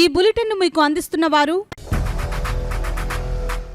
ఈ బులెటిన్ మీకు అందిస్తున్న వారు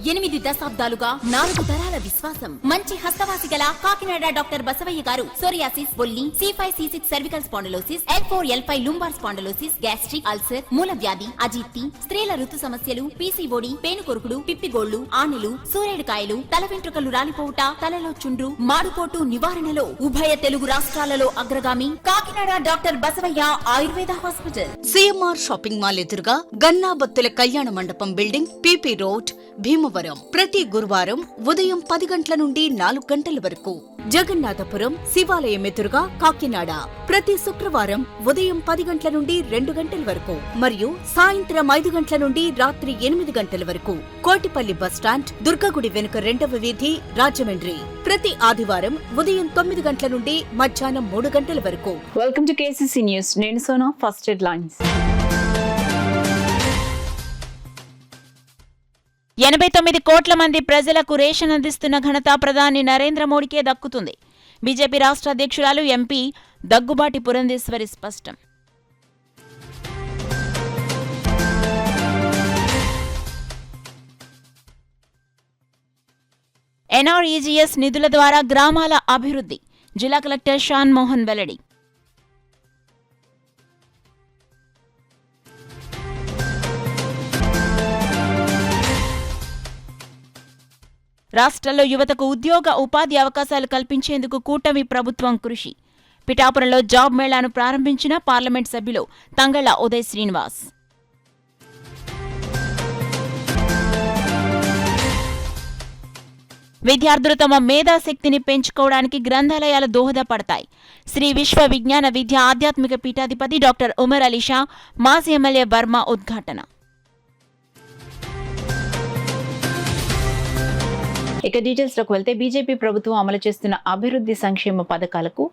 8 దశాబ్దాలుగా 4 తరాల విశ్వాసం. మంచి హస్తవాసి గల కాకినాడ డాక్టర్ బసవయ్య గారు సోరియాసిస్, బొల్లి, C5, C6 cervical spondylosis, L4, L5 lumbar spondylosis, gastric ulcer, మూల వ్యాధి, అజీర్తి, స్త్రీల ఋతు సమస్యలు, PCOD, పేనుకొరుకుడు, పిప్పిగోళ్లు, ఆనెలు, సూరేడుకాయలు, తల వెంట్రుకలు రాలిపోవుట, తలలో చుండ్రు, మాడుకోటు నివారణలో ఉభయ తెలుగు రాష్ట్రాలలో అగ్రగామి Kakinada doctor Basavayya Ayurveda hospital. CMR shopping mall ఎదురుగా గన్నాబత్తుల కళ్యాణ మండపం బిల్డింగ్, PP రోడ్, భీమవరం. ప్రతి గురువారం ఉదయం 10 గంటల నుండి 4 గంటల వరకు. జగన్నాథపురం శివాలయం ఎదురుగా కాకినాడ ప్రతి శుక్రవారం ఉదయం 10 గంటల నుండి 2 గంటల వరకు మరియు సాయంత్రం 5 గంటల నుండి రాత్రి 8 గంటల వరకు. కోటిపల్లి బస్టాండ్, దుర్గగుడి వెనుక 2వ వీధి, రాజమండ్రి. ప్రతి ఆదివారం ఉదయం 9 గంటల నుండి మధ్యాహ్నం 3 గంటల వరకు. Welcome to KCC news. నేను సోనా. First headlines. 89 కోట్ల మంది ప్రజలకు రేషన్ అందిస్తున్న ఘనత ప్రధాని నరేంద్ర మోడీకే దక్కుతుంది. బీజేపీ రాష్ట్ర అధ్యక్షురాలు ఎంపీ దగ్గుబాటి పురంధేశ్వరి స్పష్టం. NREGS నిధుల ద్వారా గ్రామాల అభివృద్ధి. జిల్లా కలెక్టర్ షాన్ మోహన్ వెల్లడి. రాష్ట్రంలో యువతకు ఉద్యోగ ఉపాధి అవకాశాలు కల్పించేందుకు కూటమి ప్రభుత్వం కృషి. పిఠాపురంలో జాబ్ మేళాను ప్రారంభించిన పార్లమెంట్ సభ్యులు తంగళ్ల ఉదయ్ శ్రీనివాస్. విద్యార్థులు తమ మేధాశక్తిని పెంచుకోవడానికి గ్రంథాలయాలు దోహదపడతాయి. శ్రీ విశ్వ విజ్ఞాన విద్య ఆధ్యాత్మిక పీఠాధిపతి డాక్టర్ ఉమర్ అలీ షా, మాజీ ఎమ్మెల్యే వర్మ ఉద్ఘాటన. ఇక డీటెయిల్స్ లోకి వెళ్తే, బీజేపీ ప్రభుత్వం అమలు చేస్తున్న అభివృద్ధి సంక్షేమ పథకాలకు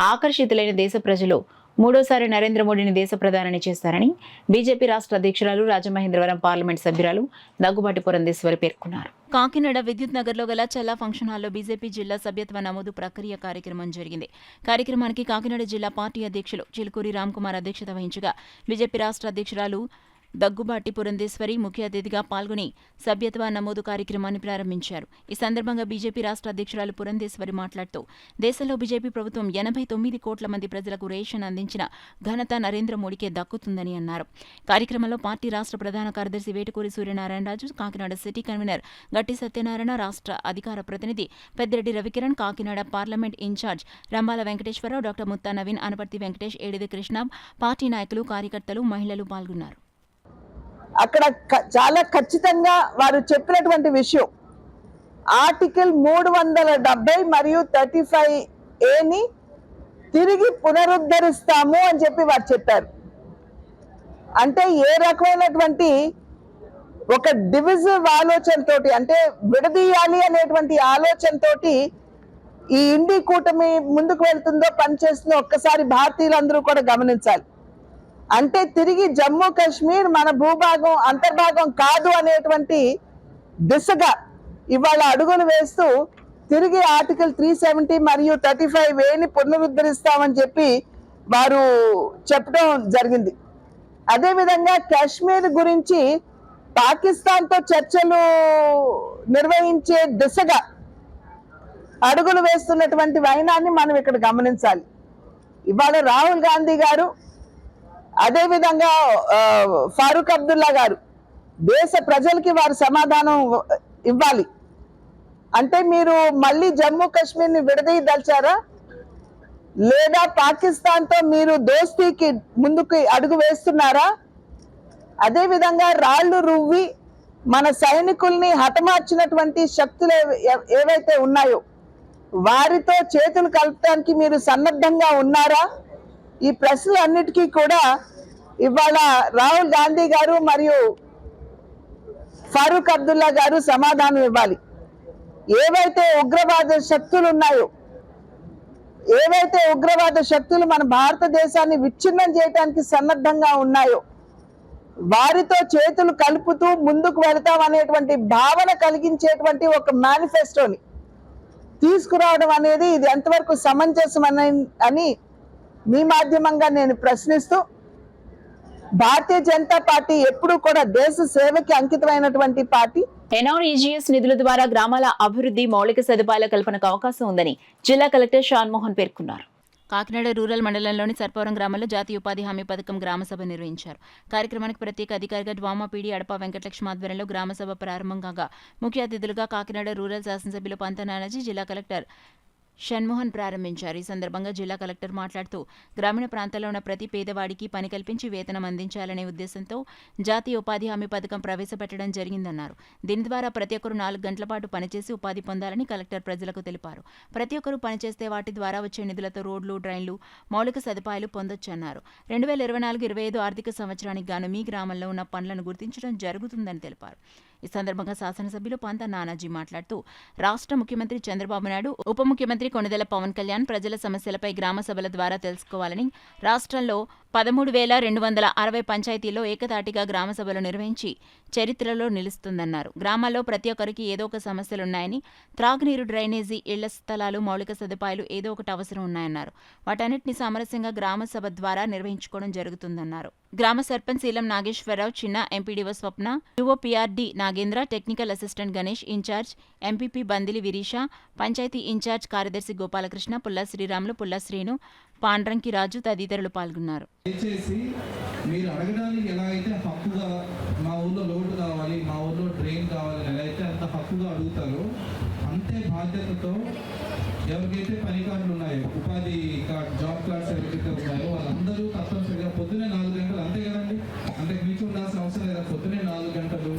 ఆకర్షితులైన దేశ ప్రజలు మూడోసారి నరేంద్ర మోడీని దేశ ప్రధానిని చేస్తారని బీజేపీ రాష్ట్ర అధ్యక్షురాలు, రాజమహేంద్రవరం పార్లమెంట్ సభ్యురాలు దగ్గుబాటి పురంధేశ్వరి పేర్కొన్నారు. కాకినాడ విద్యుత్ నగర్లో గల చల్లా ఫంక్షన్ హాల్లో బీజేపీ జిల్లా సభ్యత్వ నమోదు ప్రక్రియ కార్యక్రమం జరిగింది. కార్యక్రమానికి కాకినాడ జిల్లా పార్టీ అధ్యక్షులు చిలుకూరి రామ్కుమార్ అధ్యక్షత వహించగా బీజేపీ రాష్ట్ర అధ్యక్షురాలు దగ్గుబాటి పురంధేశ్వరి ముఖ్య అతిథిగా పాల్గొని సభ్యత్వ నమోదు కార్యక్రమాన్ని ప్రారంభించారు. ఈ సందర్భంగా బీజేపీ రాష్ట్ర అధ్యక్షురాలు పురంధేశ్వరి మాట్లాడుతూ, దేశంలో బీజేపీ ప్రభుత్వం 89 కోట్ల మంది ప్రజలకు రేషన్ అందించిన ఘనత నరేంద్ర మోడీకే దక్కుతుందని అన్నారు. కార్యక్రమంలో పార్టీ రాష్ట్ర ప్రధాన కార్యదర్శి వేటుకూరి సూర్యనారాయణరాజు, కాకినాడ సిటీ కన్వీనర్ గట్టి సత్యనారాయణ, రాష్ట్ర అధికార ప్రతినిధి Peddireddy Ravikiran, Kakinada parliament in charge Rambala Venkateswararao, doctor Mutta Naveen, Anaparthi Venkatesh, Edidi Krishna, party నాయకులు, కార్యకర్తలు, మహిళలు పాల్గొన్నారు. అక్కడ చాలా ఖచ్చితంగా వారు చెప్పినటువంటి విషయం, ఆర్టికల్ 370 మరియు 35A తిరిగి పునరుద్ధరిస్తాము అని చెప్పి వారు చెప్పారు. అంటే ఏ రకమైనటువంటి ఒక డివిజివ్ ఆలోచనతోటి, అంటే విడదీయాలి అనేటువంటి ఆలోచనతోటి ఈ ఇండి కూటమి ముందుకు వెళ్తుందో, పనిచేస్తుందో ఒక్కసారి భారతీయులందరూ కూడా గమనించాలి. అంటే తిరిగి జమ్మూ కాశ్మీర్ మన భూభాగం అంతర్భాగం కాదు అనేటువంటి దిశగా ఇవాళ అడుగులు వేస్తూ తిరిగి ఆర్టికల్ 370 మరియు 35A పునరుద్ధరిస్తామని చెప్పి వారు చెప్పడం జరిగింది. అదేవిధంగా కాశ్మీర్ గురించి పాకిస్తాన్తో చర్చలు నిర్వహించే దిశగా అడుగులు వేస్తున్నటువంటి వైనాన్ని మనం ఇక్కడ గమనించాలి. ఇవాళ రాహుల్ గాంధీ గారు, అదేవిధంగా ఫారూక్ అబ్దుల్లా గారు దేశ ప్రజలకి వారు సమాధానం ఇవ్వాలి. అంటే మీరు మళ్ళీ జమ్మూ కాశ్మీర్ని విడదీయదలిచారా, లేదా పాకిస్తాన్తో మీరు దోస్తీకి ముందుకు అడుగు వేస్తున్నారా? అదేవిధంగా రాళ్లు రువ్వి మన సైనికుల్ని హతమార్చినటువంటి శక్తులు ఏవైతే ఉన్నాయో వారితో చేతులు కలపడానికి మీరు సన్నద్ధంగా ఉన్నారా? ఈ ప్రశ్నలన్నిటికీ కూడా ఇవాళ రాహుల్ గాంధీ గారు మరియు ఫారూక్ అబ్దుల్లా గారు సమాధానం ఇవ్వాలి. ఏవైతే ఉగ్రవాద శక్తులు ఉన్నాయో, ఏవైతే ఉగ్రవాద శక్తులు మన భారతదేశాన్ని విచ్ఛిన్నం చేయడానికి సన్నద్ధంగా ఉన్నాయో వారితో చేతులు కలుపుతూ ముందుకు వెళతాం అనేటువంటి భావన కలిగించేటువంటి ఒక మేనిఫెస్టోని తీసుకురావడం అనేది ఇది ఎంతవరకు సమంజసం అని మీ మాధ్యమంగా నేను ప్రశ్నిస్తూ, భారతీయ జనతా పార్టీ ఎప్పుడూ కూడా దేశ సేవకి అంకితమైనటువంటి పార్టీ. NREGS నిధుల ద్వారా గ్రామాల అభివృద్ధి, మౌలిక సదుపాయాల కల్పనకు అవకాశం ఉందని జిల్లా కలెక్టర్ షాన్మోహన్ పేర్కొన్నారు. కాకినాడ రూరల్ మండలంలోని సర్పవరం గ్రామంలో జాతీయ ఉపాధి హామీ పథకం గ్రామసభ నిర్వహించారు. కార్యక్రమానికి ప్రత్యేక అధికారిగా డ్వామా పీడీ అడప వెంకటలక్ష్మి ఆధ్వర్యంలో గ్రామసభ ప్రారంభం కాగా ముఖ్య అతిథులుగా కాకినాడ రూరల్ శాసనసభ్యులు పంత నానాజీ, జిల్లా కలెక్టర్ షణ్మోహన్ ప్రారంభించారు. ఈ సందర్భంగా జిల్లా కలెక్టర్ మాట్లాడుతూ గ్రామీణ ప్రాంతాల్లో ఉన్న ప్రతి పేదవాడికి పని కల్పించి వేతనం అందించాలనే ఉద్దేశంతో జాతీయ ఉపాధి హామీ పథకం ప్రవేశపెట్టడం జరిగిందన్నారు. దీని ద్వారా ప్రతి ఒక్కరూ 4 గంటల పాటు పనిచేసి ఉపాధి పొందాలని కలెక్టర్ ప్రజలకు తెలిపారు. ప్రతి ఒక్కరూ పనిచేస్తే వాటి ద్వారా వచ్చే నిధులతో రోడ్లు, డ్రైన్లు, మౌలిక సదుపాయాలు పొందొచ్చన్నారు. 2024-25 ఆర్థిక సంవత్సరానికి గాను మీ గ్రామంలో ఉన్న పనులను గుర్తించడం జరుగుతుందని తెలిపారు. ఈ సందర్భంగా శాసనసభ్యులు పంత నానాజీ మాట్లాడుతూ రాష్ట్ర ముఖ్యమంత్రి చంద్రబాబు నాయుడు, ఉప ముఖ్యమంత్రి కొణిదెల పవన్ కళ్యాణ్ ప్రజల సమస్యలపై గ్రామ సభల ద్వారా తెలుసుకోవాలని, రాష్ట్రంలో 13,260 పంచాయతీల్లో ఏకతాటిగా గ్రామ సభలు నిర్వహించి చరిత్రలో నిలుస్తుందన్నారు. గ్రామాల్లో ప్రతి ఒక్కరికి ఏదో ఒక సమస్యలున్నాయని, త్రాగునీరు, డ్రైనేజీ, ఇళ్ల స్థలాలు, మౌలిక సదుపాయాలు ఏదో ఒకటి అవసరం ఉన్నాయన్నారు. వాటన్నిటిని సామరస్యంగా గ్రామ సభ ద్వారా నిర్వహించుకోవడం జరుగుతుందన్నారు. గ్రామ సర్పంచ్ శీలం నాగేశ్వరరావు, చిన్న MPDO Swapna, EOPRD Nagendra, technical assistant Ganesh, in charge MPP Bandili Virisha, panchayat in charge కార్యదర్శి గోపాలకృష్ణ, పుల్ల శ్రీరాములు, పుల్ల శ్రీను, పాండ్రంకి రాజు తదితరులు పాల్గొన్నారు. దయచేసి మీరు అడగడానికి ఎలా అయితే హక్కుగా మా ఊళ్ళో లోటు కావాలి, మా ఊళ్ళో డ్రైన్ కావాలి ఎలా అయితే అంత హక్కుగా అడుగుతారో అంతే బాధ్యతతో ఎవరికైతే పని కార్డులు ఉన్నాయో, ఉపాధి కార్డ్, జాబ్ కార్డ్స్ ఎవరికైతే ఉన్నాయో వాళ్ళందరూ తప్పనిసరిగా పొద్దున్నే 4 గంటలు, అంతే కదండి, అంతకు మించి ఉండాల్సిన అవసరం లేదా. పొద్దున్నే 4 గంటలు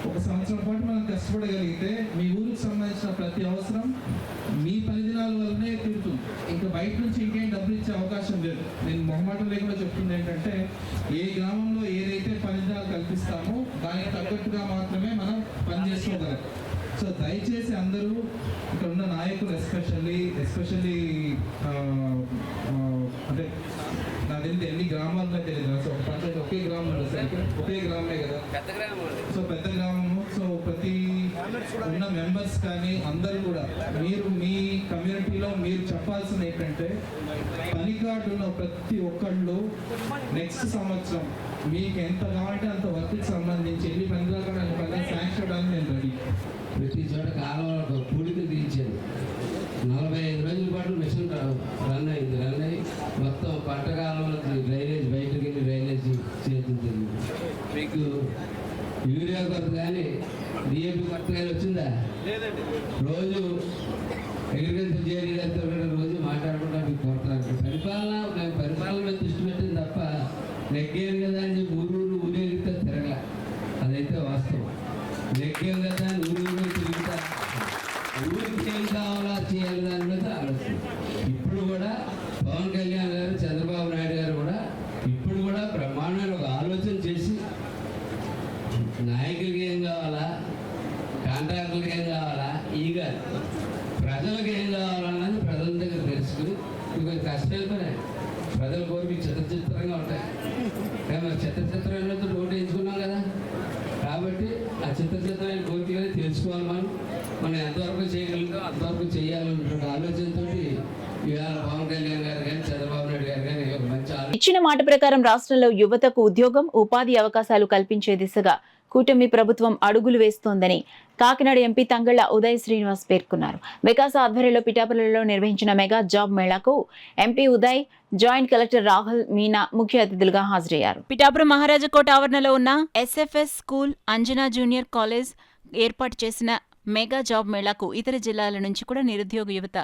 ఒక సంవత్సరం పాటు మనం కష్టపడగలిగితే మీ ఊరికి సంబంధించిన ప్రతి అవసరం మీ పని దినాల వల్లనే తీరుతుంది. ఇంకా బయట నుంచి ఇంకేం డబ్బులు ఇచ్చే అవకాశం లేదు. నేను మొహమాటం లేకుండా చెప్తుంది ఏంటంటే ఏ గ్రామంలో ఏదైతే పని దినాలు కల్పిస్తామో దానికి తగ్గట్టుగా మాత్రమే మనం పని చేసుకోగలం. సో దయచేసి అందరూ ఇక్కడ ఉన్న నాయకులు ఎస్పెషల్లీ అంటే నాకు తెలియదు ఎన్ని గ్రామాల్లో తెలియదు. సో ఒక పంచాయతీ ఒకే గ్రామం ఒకే గ్రామమే కదా, సో పెద్ద గ్రామము. సో ప్రతి ఉన్న మెంబర్స్ కానీ అందరూ కూడా మీరు మీ కమ్యూనిటీలో మీరు చెప్పాల్సిన ఏంటంటే పని కార్డు ఉన్న ప్రతి ఒక్కళ్ళు నెక్స్ట్ సంవత్సరం మీకు ఎంత కావాలంటే అంత వర్క్కి సంబంధించి ఎన్ని పని కాకుండా అన్ని పని శాంక్షన్ చేయడానికి నేను రెడీ. ప్రతి చోట కాలువలకు పూడికలు తీయించారు. 45 రోజుల పాటు మిషన్ రన్ అయ్యి మొత్తం పంట కాలువలకు డ్రైనేజ్ బయటకు వెళ్ళి డ్రైనేజ్ చేతుంది. మీకు యూరియా కొరత కానీ డిఏపి కొరత కానీ వచ్చిందా? రోజు అగ్రికల్చర్ చేయడంతో రోజు మాట్లాడుకుంటా మీకు కొరత. పరిపాలన మీద దృష్టి పెట్టింది తప్ప నెగ్గేది కదా అని చెప్పి ఊరేగితే తిరగల. అదైతే వాస్తవం. నెగ్గేది కదా అని ఊరు తిరుగుతా ఊరికి ఏం కావాలా చేయాలి దాని మీద ఆలోచన. ఇప్పుడు కూడా పవన్ కళ్యాణ్ గారు, చంద్రబాబు నాయుడు గారు కూడా ఇప్పుడు కూడా బ్రహ్మాండమైన ఒక ఆలోచన చేసి నాయకులకి ఏం కావాలా, కాంట్రాక్టులకి ఏం కావాలా, ఈగ ప్రజలకు ఏం కావాలన్నది ప్రజల దగ్గర తెలుసుకుని ఇంకొక కష్టాలు పని ప్రజల కోరిక చిత్రంగా ఉంటాయి. కానీ మరి చిత్రమైన ఓటు వేయించుకున్నాం కదా, కాబట్టి ఆ చిత్రమైన కోరికలని తెలుసుకోవాలి. మనం ఎంతవరకు చేయగలుగుతాం అంతవరకు చేయాలన్న ఆలోచనతో ఇవాళ పవన్ కళ్యాణ్ గారు కానీ చంద్రబాబు నాయుడు గారు కానీ ఒక మంచి ఇచ్చిన మాట ప్రకారం రాష్ట్రంలో యువతకు ఉద్యోగం, ఉపాధి అవకాశాలు కల్పించే దిశగా కూటమి ప్రభుత్వం అడుగులు వేస్తోందని కాకినాడ ఎంపీ తంగళ్ల ఉదయ్ శ్రీనివాస్ పేర్కొన్నారు. వికాస ఆధ్వర్యంలో పిఠాపురంలో నిర్వహించిన మెగా జాబ్ మేళాకు MP Uday, joint collector Rahul Meena ముఖ్య అతిథులుగా హాజరయ్యారు. పిఠాపురం మహారాజకోట ఆవరణలో ఉన్న SFS school, Anjana junior college ఏర్పాటు చేసిన మెగా జాబ్ మేళాకు ఇతర జిల్లాల నుంచి కూడా నిరుద్యోగ యువత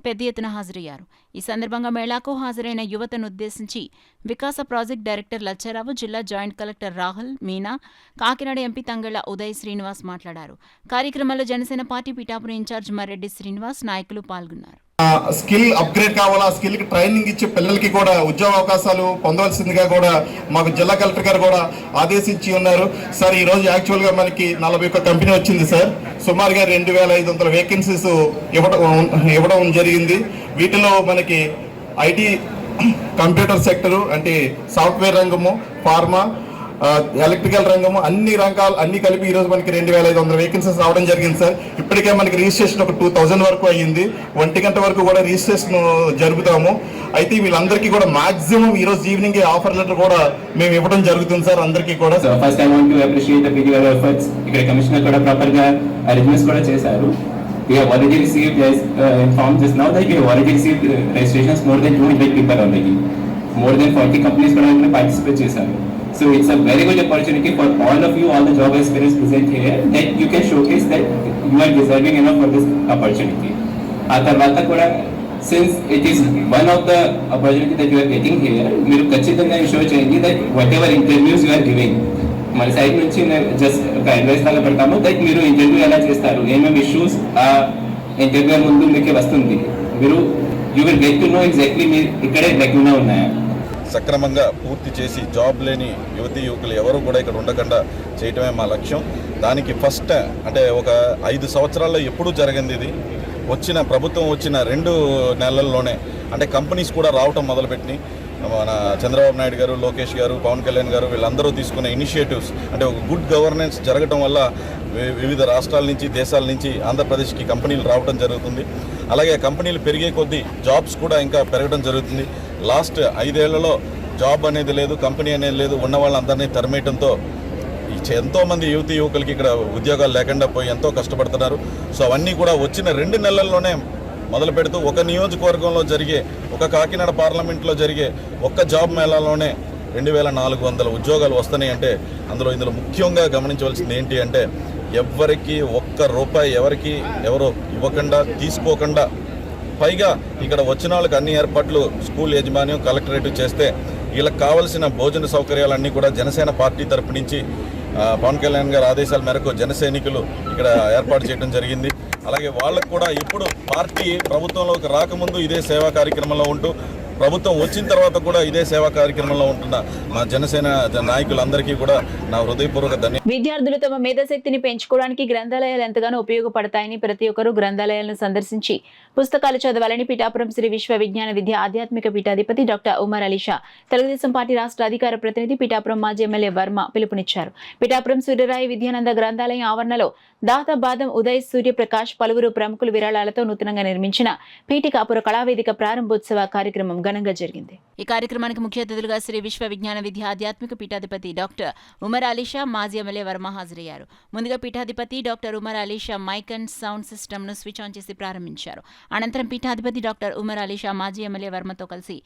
పెద్ద ఎత్తున హాజరయ్యారు. ఈ సందర్భంగా మేళాకు హాజరైన యువతను ఉద్దేశించి వికాస ప్రాజెక్ట్ డైరెక్టర్ లచ్చారావు, జిల్లా joint collector Rahul Meena, Kakinada MP Thangella Uday Srinivas మాట్లాడారు. కార్యక్రమంలో జనసేన పార్టీ పిఠాపురం ఇన్ఛార్జ్ మర్రెడ్డి శ్రీనివాస్, నాయకులు పాల్గొన్నారు. స్కిల్ అప్గ్రేడ్ కావాలా, స్కిల్ కి ట్రైనింగ్ ఇచ్చే పిల్లలకి కూడా ఉద్యోగ అవకాశాలు పొందవలసిందిగా కూడా మాకు జిల్లా కలెక్టర్ గారు కూడా ఆదేశించి ఉన్నారు. సార్ ఈ రోజు యాక్చువల్ గా మనకి 41 కంపెనీ వచ్చింది సార్. సుమారుగా 2500 వేకెన్సీస్ ఇవ్వడం జరిగింది. వీటిలో మనకి ఐటీ, కంప్యూటర్ సెక్టరు అంటే సాఫ్ట్వేర్ రంగము, ఫార్మా, ఎలక్ట్రికల్ రంగము అన్ని రంగాలు అన్ని కలిపి ఈ రోజు మనకి 2,500 వేకెన్సీస్ రావడం జరిగింది సార్. ఇప్పటికే మనకి రిజిస్ట్రేషన్ ఒక 2,000 వరకు అయ్యింది. 1 గంట వరకు కూడా రిజిస్ట్రేషన్ జరుపుతాము. అయితే వీళ్ళందరికీ కూడా మాక్సిమం ఈ రోజు ఈవినింగ్ ఆఫర్ లెటర్ కూడా మేము ఇవ్వడం జరుగుతుంది సార్ అందరికీ కూడా. First I want to appreciate the PTR efforts. ఇక్కడ కమిషనర్ కూడా ప్రాపర్ గా అరేంజ్మెంట్స్ కూడా చేశారు. We have already received, as informed just now, that we have already received registrations more than 200 people already. More than 40 companies కూడా participate చేశారు. So it's a very good opportunity for all of you, all the job aspirants present here, that you can showcase that you are deserving enough for this opportunity. ఆ తర్వాత కూడా since it is one of the opportunity that you are getting here, మీరు ఖచ్చితంగా show చేయండి that whatever interviews you are giving, మన side నుంచి just ఒక advice లాగా పెడతాము దట్ మీరు ఇంటర్వ్యూ ఎలా చేస్తారు, ఏమేమి ఇష్యూస్ ఆ ఇంటర్వ్యూ ముందు మీకు వస్తుంది, మీరు you will get to know exactly మీరు ఇక్కడే లెగ్గునా ఉన్నాయా. సక్రమంగా పూర్తి చేసి జాబ్ లేని యువతీ యువకులు ఎవరు కూడా ఇక్కడ ఉండకుండా చేయటమే మా లక్ష్యం. దానికి ఫస్ట్ అంటే ఒక 5 సంవత్సరాల్లో ఎప్పుడూ జరిగింది ఇది. ప్రభుత్వం వచ్చిన 2 నెలల్లోనే అంటే కంపెనీస్ కూడా రావటం మొదలుపెట్టి మన చంద్రబాబు నాయుడు గారు, లోకేష్ గారు, పవన్ కళ్యాణ్ గారు వీళ్ళందరూ తీసుకునే ఇనిషియేటివ్స్ అంటే ఒక గుడ్ గవర్నెన్స్ జరగటం వల్ల వివిధ రాష్ట్రాల నుంచి దేశాల నుంచి ఆంధ్రప్రదేశ్కి కంపెనీలు రావడం జరుగుతుంది. అలాగే కంపెనీలు పెరిగే కొద్దీ జాబ్స్ కూడా ఇంకా పెరగడం జరుగుతుంది. లాస్ట్ 5 ఏళ్లలో జాబ్ అనేది లేదు, కంపెనీ అనేది లేదు, ఉన్న వాళ్ళందరినీ తరిమేయడంతో ఎంతోమంది యువతీ యువకులకి ఇక్కడ ఉద్యోగాలు లేకుండా పోయి ఎంతో కష్టపడుతున్నారు. సో అవన్నీ కూడా వచ్చిన 2 నెలల్లోనే మొదలు పెడుతూ ఒక నియోజకవర్గంలో జరిగే, ఒక కాకినాడ పార్లమెంట్లో జరిగే ఒక్క జాబ్ మేళాలోనే 2,400 ఉద్యోగాలు వస్తున్నాయి. అంటే ఇందులో ముఖ్యంగా గమనించవలసింది ఏంటి అంటే ఎవరికి ₹1 ఎవరు ఇవ్వకుండా తీసుకోకుండా, పైగా ఇక్కడ వచ్చిన వాళ్ళకి అన్ని ఏర్పాట్లు స్కూల్ యాజమాన్యం కలెక్టరేట్ చేస్తే వీళ్ళకి కావాల్సిన భోజన సౌకర్యాలన్నీ కూడా జనసేన పార్టీ తరపు నుంచి పవన్ కళ్యాణ్ గారి ఆదేశాల మేరకు జన సైనికులు ఇక్కడ ఏర్పాటు చేయడం జరిగింది. అలాగే వాళ్ళకు కూడా ఇప్పుడు పార్టీ ప్రభుత్వంలోకి రాకముందు ఇదే సేవా కార్యక్రమంలో ఉంటూ, ప్రభుత్వం వచ్చిన తర్వాత కూడా ఇదే సేవా కార్యక్రమంలో ఉంటున్న మా జనసేన నాయకులందరికీ కూడా నా హృదయపూర్వక ధన్యవాదాలు. విద్యార్థులు తమ మేధాశక్తిని పెంచుకోవడానికి గ్రంథాలయాలు ఎంతగానో ఉపయోగపడతాయని ప్రతి ఒక్కరూ గ్రంథాలయాలను సందర్శించి పుస్తకాలు చదవాలని పిఠాపురం శ్రీ విశ్వ విజ్ఞాన విద్య ఆధ్యాత్మిక పీఠాధిపతి డాక్టర్ ఉమర్ అలీషా, తెలుగుదేశం పార్టీ రాష్ట్ర అధికార ప్రతినిధి పిఠాపురం మాజీ ఎమ్మెల్యే వర్మ పిలుపునిచ్చారు. పిఠాపురం సూర్యరాయ విద్యానంద గ్రంథాలయం ఆవరణలో దాత బాదం ఉదయ్ సూర్యప్రకాష్ పలువురు ప్రముఖులు విరాళాలతో నూతనంగా నిర్మించిన పీఠికాపుర కళావేదిక ప్రారంభోత్సవ కార్యక్రమం ఘనంగా జరిగింది. ఈ కార్యక్రమానికి ముఖ్య అతిథులుగా శ్రీ విశ్వ విజ్ఞాన విద్య ఆధ్యాత్మిక పీఠాధిపతి డాక్టర్ ఉమర్ అలీషా, మాజీ ఎమ్మెల్యే వర్మ హాజరయ్యారు. ముందుగా పీఠాధిపతి doctor Umar Alisha mic and sound system ను స్విచ్ ఆన్ చేసి ప్రారంభించారు. అనంతరం పీఠాధిపతి డాక్టర్ ఉమర్ అలీషా మాజీ ఎమ్మెల్యే వర్మతో కలిసి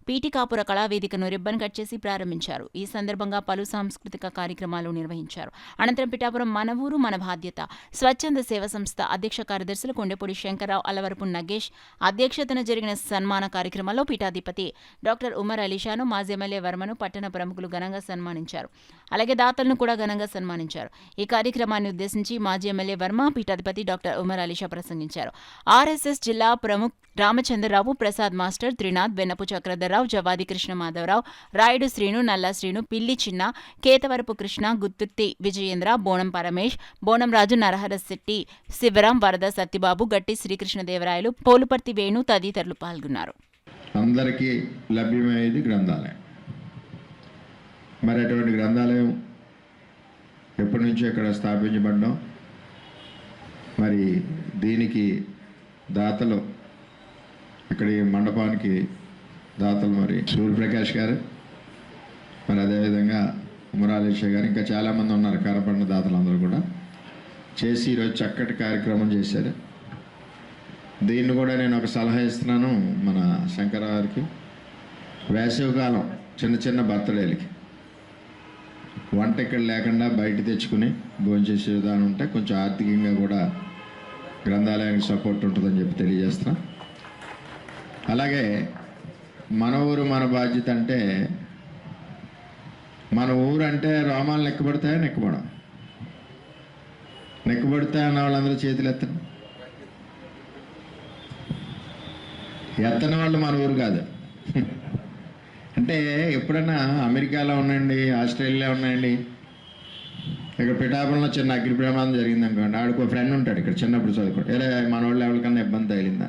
పీఠికాపుర కళావేదికను రిబ్బన్ కట్ చేసి ప్రారంభించారు. ఈ సందర్భంగా పలు సాంస్కృతిక కార్యక్రమాలు నిర్వహించారు. అనంతరం పిఠాపురం మన ఊరు మన బాధ్యత స్వచ్ఛంద సేవ సంస్థ అధ్యక్ష కార్యదర్శులు కొండపూడి శంకర్రావు, అలవరపు నగేష్ అధ్యక్షతన జరిగిన సన్మాన కార్యక్రమంలో పీఠాధిపతి డాక్టర్ ఉమర్ అలీషాను, మాజీ ఎమ్మెల్యే వర్మను పట్టణ ప్రముఖులు ఘనంగా సన్మానించారు. అలాగే దాతలను కూడా ఘనంగా సన్మానించారు. ఈ కార్యక్రమాన్ని ఉద్దేశించి మాజీ ఎమ్మెల్యే వర్మ, పీఠాధిపతి డాక్టర్ ఉమర్ అలీషా ప్రసంగించారు. ఆర్ఎస్ఎస్ జిల్లా ప్రముఖ్ రామచంద్రరావు, ప్రసాద్ మాస్టర్, త్రినాథ్, వెన్నపు చక్రధర్రావు, జవాది కృష్ణ మాధవరావు, రాయుడు శ్రీను, నల్లా శ్రీను, పిల్లి చిన్న, కేతవరపు కృష్ణ, గుత్తుర్తి విజయేంద్ర, బోనం పరమేష్, బోనం రాజు, నరహర శెట్టి, శివరాం, వరద సత్యబాబు, గట్టి శ్రీకృష్ణదేవరాయలు, పోలుపర్తి వేణు తదితరులు పాల్గొన్నారు. అందరికీ లభ్యమయ్యేది గ్రంథాలయం. మరి అటువంటి గ్రంథాలయం ఎప్పటి నుంచో ఇక్కడ స్థాపించబడ్డం, మరి దీనికి దాతలు ఇక్కడ ఈ మండపానికి దాతలు మరి సూర్యప్రకాష్ గారు, మరి అదేవిధంగా ఉమర్ అలీషా గారు, ఇంకా చాలామంది ఉన్నారు కనపడిన దాతలు అందరూ కూడా చేసి ఈరోజు చక్కటి కార్యక్రమం చేశారు. దీన్ని కూడా నేను ఒక సలహా ఇస్తున్నాను మన శంకర గారికి. వేసవికాలం చిన్న చిన్న బర్త్డేలకి వంట ఇక్కడ లేకుండా బయట తెచ్చుకుని భోంచేసే విధానం ఉంటే కొంచెం ఆర్థికంగా కూడా గ్రంథాలయానికి సపోర్ట్ ఉంటుందని చెప్పి తెలియజేస్తున్నా. అలాగే మన ఊరు మన బాధ్యత అంటే, మన ఊరు అంటే రోమాలు నెక్కబడతాయా నెక్కబడతాయి అన్న వాళ్ళందరూ చేతులు ఎత్తని వాళ్ళు మన ఊరు కాదు. అంటే ఎప్పుడన్నా అమెరికాలో ఉన్నాయండి, ఆస్ట్రేలియా ఉన్నాయండి, ఇక్కడ పిఠాపురంలో చిన్న అగ్ని ప్రమాదం జరిగింది అనుకోండి, ఆడికో ఫ్రెండ్ ఉంటాడు ఇక్కడ చిన్నప్పుడు చదువుకోండి, ఏదో మన వాళ్ళు ఎవరికన్నా ఇబ్బంది తగిలిందా,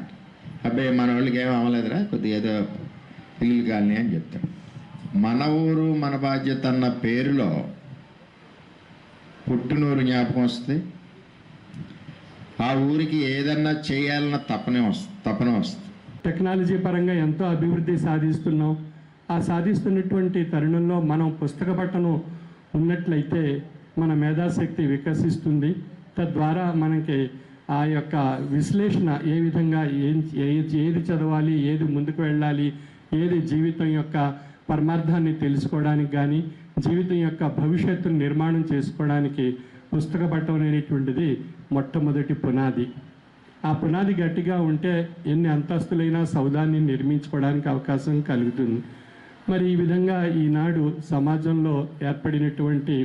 అబ్బాయి మన వాళ్ళకి ఏం అవ్వలేదురా కొద్దిగా ఏదో ఇల్లు కాలనీ అని చెప్తాడు. మన ఊరు మన బాధ్యత అన్న పేరులో పుట్టినూరు జ్ఞాపకం వస్తుంది. ఆ ఊరికి ఏదన్నా చేయాలన్న తపన వస్తుంది. టెక్నాలజీ పరంగా ఎంతో అభివృద్ధి సాధిస్తున్నాం. ఆ సాధిస్తున్నటువంటి తరుణంలో మనం పుస్తక పఠనం ఉన్నట్లయితే మన మేధాశక్తి వికసిస్తుంది. తద్వారా మనకి ఆ యొక్క విశ్లేషణ ఏ విధంగా ఏది చదవాలి, ఏది ముందుకు వెళ్ళాలి, ఏది జీవితం యొక్క పరమార్థాన్ని తెలుసుకోవడానికి కానీ జీవితం యొక్క భవిష్యత్తును నిర్మాణం చేసుకోవడానికి పుస్తక పఠనం అనేటువంటిది మొట్టమొదటి పునాది. ఆ పునాది గట్టిగా ఉంటే ఎన్ని అంతస్తులైనా సౌధాన్ని నిర్మించుకోవడానికి అవకాశం కలుగుతుంది. మరి ఈ విధంగా ఈనాడు సమాజంలో ఏర్పడినటువంటి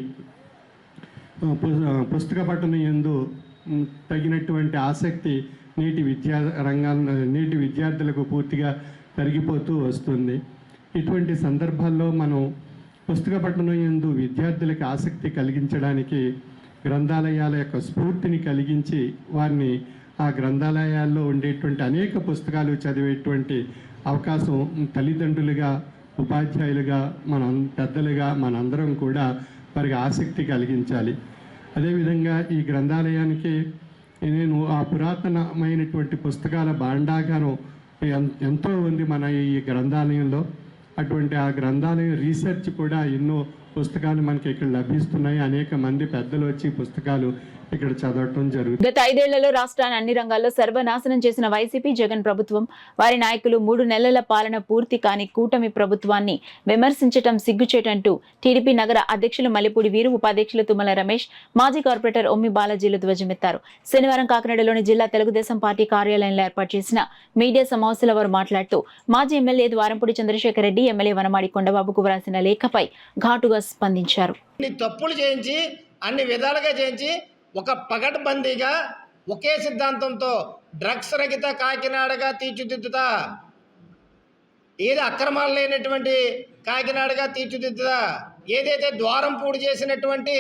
పుస్తక పఠనం యందు తగినటువంటి ఆసక్తి నేటి విద్యార్థులకు పూర్తిగా పెరిగిపోతూ వస్తుంది. ఇటువంటి సందర్భాల్లో మనం పుస్తక పఠనం యందు విద్యార్థులకు ఆసక్తి కలిగించడానికి గ్రంథాలయాల యొక్క స్ఫూర్తిని కలిగించి వారిని ఆ గ్రంథాలయాల్లో ఉండేటువంటి అనేక పుస్తకాలు చదివేటువంటి అవకాశం తల్లిదండ్రులుగా, ఉపాధ్యాయులుగా, పెద్దలుగా మనందరం కూడా వారికి ఆసక్తి కలిగించాలి. అదేవిధంగా ఈ గ్రంథాలయానికి నేను ఆ పురాతనమైనటువంటి పుస్తకాల భాండాగారం ఎంతో ఉంది మన ఈ గ్రంథాలయంలో. అటువంటి ఆ గ్రంథాలయం రీసెర్చ్ కూడా ఎన్నో పుస్తకాలు మనకి ఇక్కడ లభిస్తున్నాయి. అనేక మంది పెద్దలు వచ్చి పుస్తకాలు ఇక్కడ చదవటం జరుగుతుంది. గత 5 ఏళ్లలో రాష్ట్రాన్ని అన్ని రంగాల్లో సర్వనాశనం చేసిన వైసీపీ జగన్ ప్రభుత్వం, వారి నాయకులు 3 నెలల పాలన పూర్తి కాని కూటమి ప్రభుత్వాన్ని విమర్శించటం సిగ్గుచేటంటూ టీడీపీ నగర అధ్యక్షులు మల్లెపూడి వీరు, ఉపాధ్యక్షులు తుమ్మల రమేష్, మాజీ కార్పొరేటర్ ఒమ్మి బాలాజీలు ధ్వజమెత్తారు. శనివారం కాకినాడలోని జిల్లా తెలుగుదేశం పార్టీ కార్యాలయంలో ఏర్పాటు చేసిన మీడియా సమావేశంలో వారు మాట్లాడుతూ మాజీ ఎమ్మెల్యే ద్వారంపూడి చంద్రశేఖర్ రెడ్డి, ఎమ్మెల్యే వనమాడి కొండబాబుకు వ్రాసిన లేఖపై ఘాటుగా స్పందించారు. తప్పులు చేయించి అన్ని విధాలుగా చేయించి ఒక పగడ్బందీగా ఒకే సిద్ధాంతంతో డ్రగ్స్ రహిత కాకినాడగా తీర్చిదిద్దుతా, ఏది అక్రమాలు లేనటువంటి కాకినాడగా తీర్చిదిద్దుతా, ఏదైతే ద్వారంపూడి చేసినటువంటి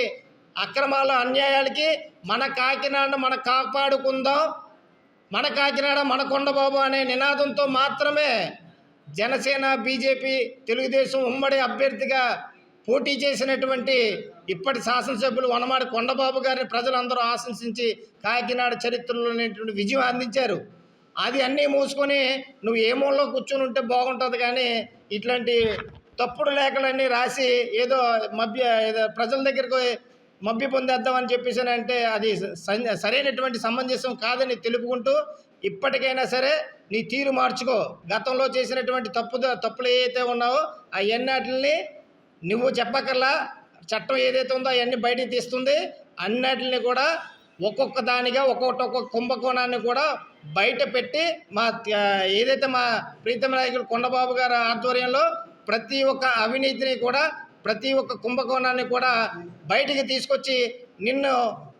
అక్రమాలు అన్యాయాలకి మన కాకినాడను మనం కాపాడుకుందాం, మన కాకినాడ మన కొండబాబు అనే నినాదంతో మాత్రమే జనసేన, బీజేపీ, తెలుగుదేశం ఉమ్మడి అభ్యర్థిగా పోటీ చేసినటువంటి ఇప్పటి శాసనసభ్యులు వనమాడి కొండబాబు గారిని ప్రజలందరూ ఆశంసించి కాకినాడ చరిత్రలోనేటువంటి విజయం అందించారు. అది అన్నీ మూసుకొని నువ్వు ఏ మూలలో కూర్చొని ఉంటే బాగుంటుంది, కానీ ఇట్లాంటి తప్పుడు లేఖలన్నీ రాసి ఏదో ప్రజల దగ్గరకు మభ్య పొందేద్దామని చెప్పేసి అంటే అది సరైనటువంటి సమంజసం కాదని తెలుపుకుంటూ, ఇప్పటికైనా సరే నీ తీరు మార్చుకో. గతంలో చేసినటువంటి తప్పులు ఏవైతే ఉన్నావో అవన్నిటిని నువ్వు చెప్పకల్లా చట్టం ఏదైతే ఉందో అవన్నీ బయటికి తీస్తుంది. అన్నిటిని కూడా ఒక్కొక్క దానిగా ఒక్కొక్క కుంభకోణాన్ని కూడా బయట పెట్టి ఏదైతే మా ప్రీతమ నాయకులు కొండబాబు గారి ఆధ్వర్యంలో ప్రతి ఒక్క అవినీతిని కూడా, ప్రతి ఒక్క కుంభకోణాన్ని కూడా బయటికి తీసుకొచ్చి నిన్ను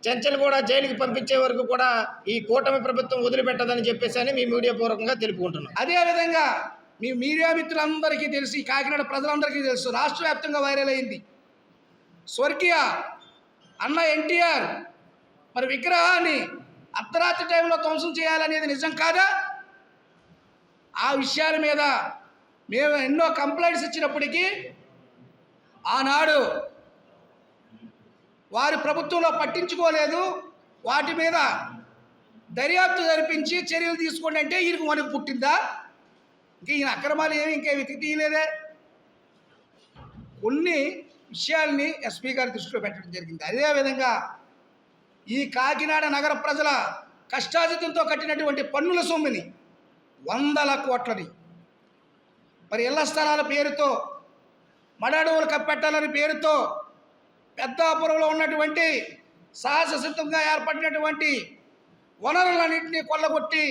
చెంచలు కూడా జైలుకి పంపించే వరకు కూడా ఈ కూటమి ప్రభుత్వం వదిలిపెట్టదని చెప్పేసి మీ మీడియా పూర్వకంగా తెలుపుకుంటున్నాం. అదేవిధంగా మీ మీడియా మిత్రులందరికీ తెలుసు, కాకినాడ ప్రజలందరికీ తెలుసు, రాష్ట్ర వ్యాప్తంగా వైరల్ అయింది స్వర్గీయ అన్న ఎన్టీఆర్ మరి విగ్రహాన్ని అర్ధరాత్రి టైంలో ధ్వంసం చేయాలనేది నిజం కాదా? ఆ విషయాల మీద మేము ఎన్నో కంప్లైంట్స్ ఇచ్చినప్పటికీ ఆనాడు వారి ప్రభుత్వంలో పట్టించుకోలేదు. వాటి మీద దర్యాప్తు జరిపించి చర్యలు తీసుకోండి అంటే ఈయనకు మనకు పుట్టిందా? ఇంకా ఈయన అక్రమాలు ఏమి ఇంకా వెతికి తీయలేదే. కొన్ని విషయాల్ని ఎస్పీ గారి దృష్టిలో పెట్టడం జరిగింది. అదేవిధంగా ఈ కాకినాడ నగర ప్రజల కష్టాజితంతో కట్టినటువంటి పన్నుల సొమ్ముని 100 కోట్లని మరి ఇళ్ల స్థలాల పేరుతో, మడడవులు కప్పెట్టాలని పేరుతో పెద్దాపురంలో ఉన్నటువంటి సాహససిద్ధంగా ఏర్పడినటువంటి వనరులన్నింటినీ కొల్లగొట్టి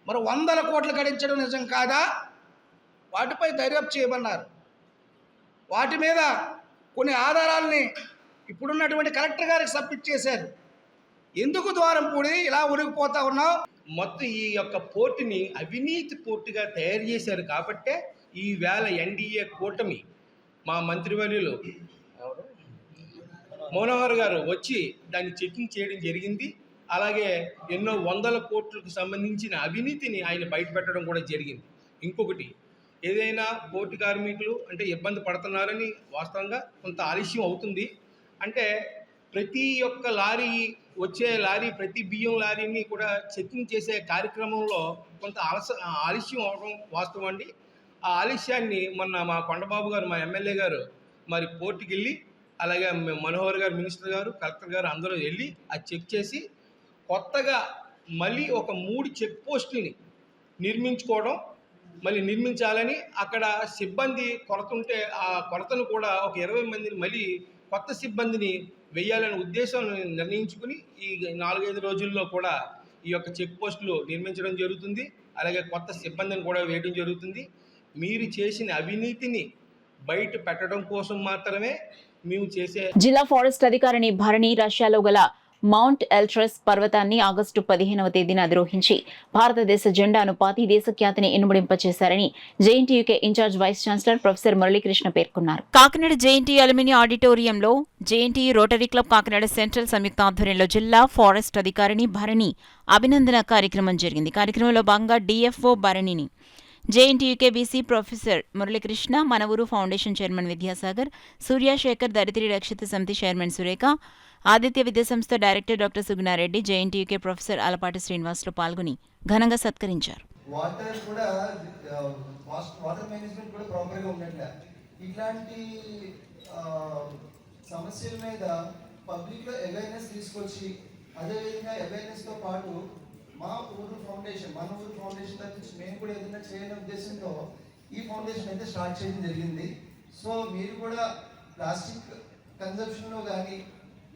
మరి 100 కోట్లు గడించడం నిజం కాదా? వాటిపై దర్యాప్తు చేయమన్నారు. వాటి మీద కొన్ని ఆధారాలని ఇప్పుడున్నటువంటి కలెక్టర్ గారికి సబ్మిట్ చేశారు. ఎందుకు ద్వారంపూడి ఇలా ఉరిగిపోతా ఉన్నావు? మొత్తం ఈ యొక్క పోర్టుని అవినీతి పోర్టుగా తయారు చేశారు కాబట్టే ఈవేళ ఎన్డీఏ కూటమి మా మంత్రివర్యులు మనోహర్ గారు వచ్చి దాన్ని చెకింగ్ చేయడం జరిగింది. అలాగే ఎన్నో 100 కోట్లకు సంబంధించిన అవినీతిని ఆయన బయటపెట్టడం కూడా జరిగింది. ఇంకొకటి, ఏదైనా పోర్టు కార్మికులు అంటే ఇబ్బంది పడుతున్నారని వాస్తవంగా కొంత ఆలస్యం అవుతుంది. అంటే ప్రతి ఒక్క లారీ వచ్చే లారీ ప్రతి బియ్యం లారీని కూడా చెకింగ్ చేసే కార్యక్రమంలో కొంత ఆలస్యం అవడం వాస్తవం అండి. ఆ ఆలస్యాన్ని మొన్న మా కొండబాబు గారు, మా ఎమ్మెల్యే గారు మరి కోర్టుకి వెళ్ళి, అలాగే మనోహర్ గారు, మినిస్టర్ గారు, కలెక్టర్ గారు అందరూ వెళ్ళి అది చెక్ చేసి కొత్తగా మళ్ళీ ఒక 3 చెక్ పోస్టులని నిర్మించాలని, అక్కడ సిబ్బంది కొరత ఉంటే ఆ కొరతను కూడా ఒక 20 మందిని మళ్ళీ కొత్త సిబ్బందిని వెయ్యాలనే ఉద్దేశం నిర్ణయించుకుని ఈ 4-5 రోజుల్లో కూడా ఈ యొక్క చెక్ పోస్టులు నిర్మించడం జరుగుతుంది. అలాగే కొత్త సిబ్బందిని కూడా వేయడం జరుగుతుంది. మీరు చేసిన అవినీతిని బయట పెట్టడం కోసం మాత్రమే మేము చేసే. జిల్లా ఫారెస్ట్ అధికారిని భరణి రష్యాలో గల మౌంట్ ఎల్ట్రస్ పర్వతాన్ని ఆగస్టు 15వ తేదీన అధిరోహించి భారతదేశ జెండాను పాతి దేశ ఖ్యాతిని ఇనుమడింపచేశారని JNTUK in charge vice chancellor professor Muralikrishna పేర్కొన్నారు. కాకినాడ జేఎన్టీయూ అలుమిని ఆడిటోరియంలో JNTU Rotary Club Kakinada central సంయుక్త ఆధ్వర్యంలో జిల్లా ఫారెస్ట్ అధికారిని భరణి అభినందన కార్యక్రమం జరిగింది. కార్యక్రమంలో భాగంగా డిఎఫ్ఓ భరణిని JNTUK VC professor Muralikrishna, Mana Ooru foundation chairman Vidyasagar, Suryasekhar, Dharitri Rakshita Samiti chairman Surekha, Aditya విద్యాసంస్థ director doctor Sugunareddy, JNTUK professor Alapati Srinivasulu పాల్గొని ఘనంగా సత్కరించారు. వాటర్ మేనేజ్మెంట్ కూడా ప్రాపర్గా ఉండట్లే. ఇట్లాంటి సమస్యల మీద పబ్లిక్లో అవేర్నెస్ తీసుకొచ్చి, అదేవిధంగా అవేర్నెస్తో పాటు మన ఊరు ఫౌండేషన్ తరఫు మేము కూడా ఏదైనా చేయని ఉద్దేశంతో ఈ ఫౌండేషన్ అయితే స్టార్ట్ చేయడం జరిగింది. సో మీరు కూడా ప్లాస్టిక్ కన్జంప్షన్లో కానీ,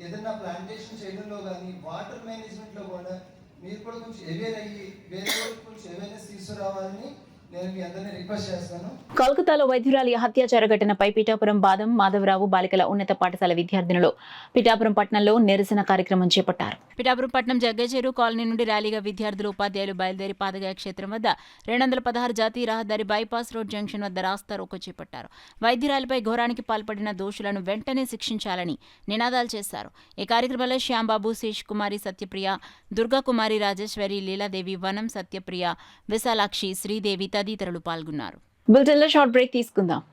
ఏదైనా ప్లాంటేషన్ చేయడంలో కానీ, వాటర్ మేనేజ్మెంట్లో కూడా మీరు కూడా కొంచెం అవేర్ అయ్యి వేరే కొంచెం అవేర్నెస్ తీసుకురావాలని నేను మీ అందరినీ రిక్వెస్ట్ చేస్తాను. కోల్కతాలో వైద్యురాలి హత్యాచార ఘటనపై పిఠాపురం బాదం మాధవరావు బాలికల ఉన్నత పాఠశాల విద్యార్థినులు పిఠాపురం పట్టణంలో నిరసన కార్యక్రమం చేపట్టారు. పిఠాపురం పట్టణం జగ్గచేరు కాలనీ నుండి ర్యాలీగా విద్యార్థులు, ఉపాధ్యాయులు బయలుదేరి పాదగాయ క్షేత్రం వద్ద 216 జాతీయ రహదారి బైపాస్ రోడ్ జంక్షన్ వద్ద రాస్తారోకో చేపట్టారు. వైద్యురాలిపై ఘోరానికి పాల్పడిన దోషులను వెంటనే శిక్షించాలని నినాదాలు చేశారు. ఈ కార్యక్రమంలో శ్యాంబాబు, శేష్ కుమారి, సత్యప్రియ, దుర్గాకుమారి, రాజేశ్వరి, లీలాదేవి, వనం, సత్యప్రియ, విశాలాక్షి, శ్రీదేవి తదితరులు పాల్గొన్నారు. బులెటిన్లో షార్ట్ బ్రేక్ తీసుకుందాం.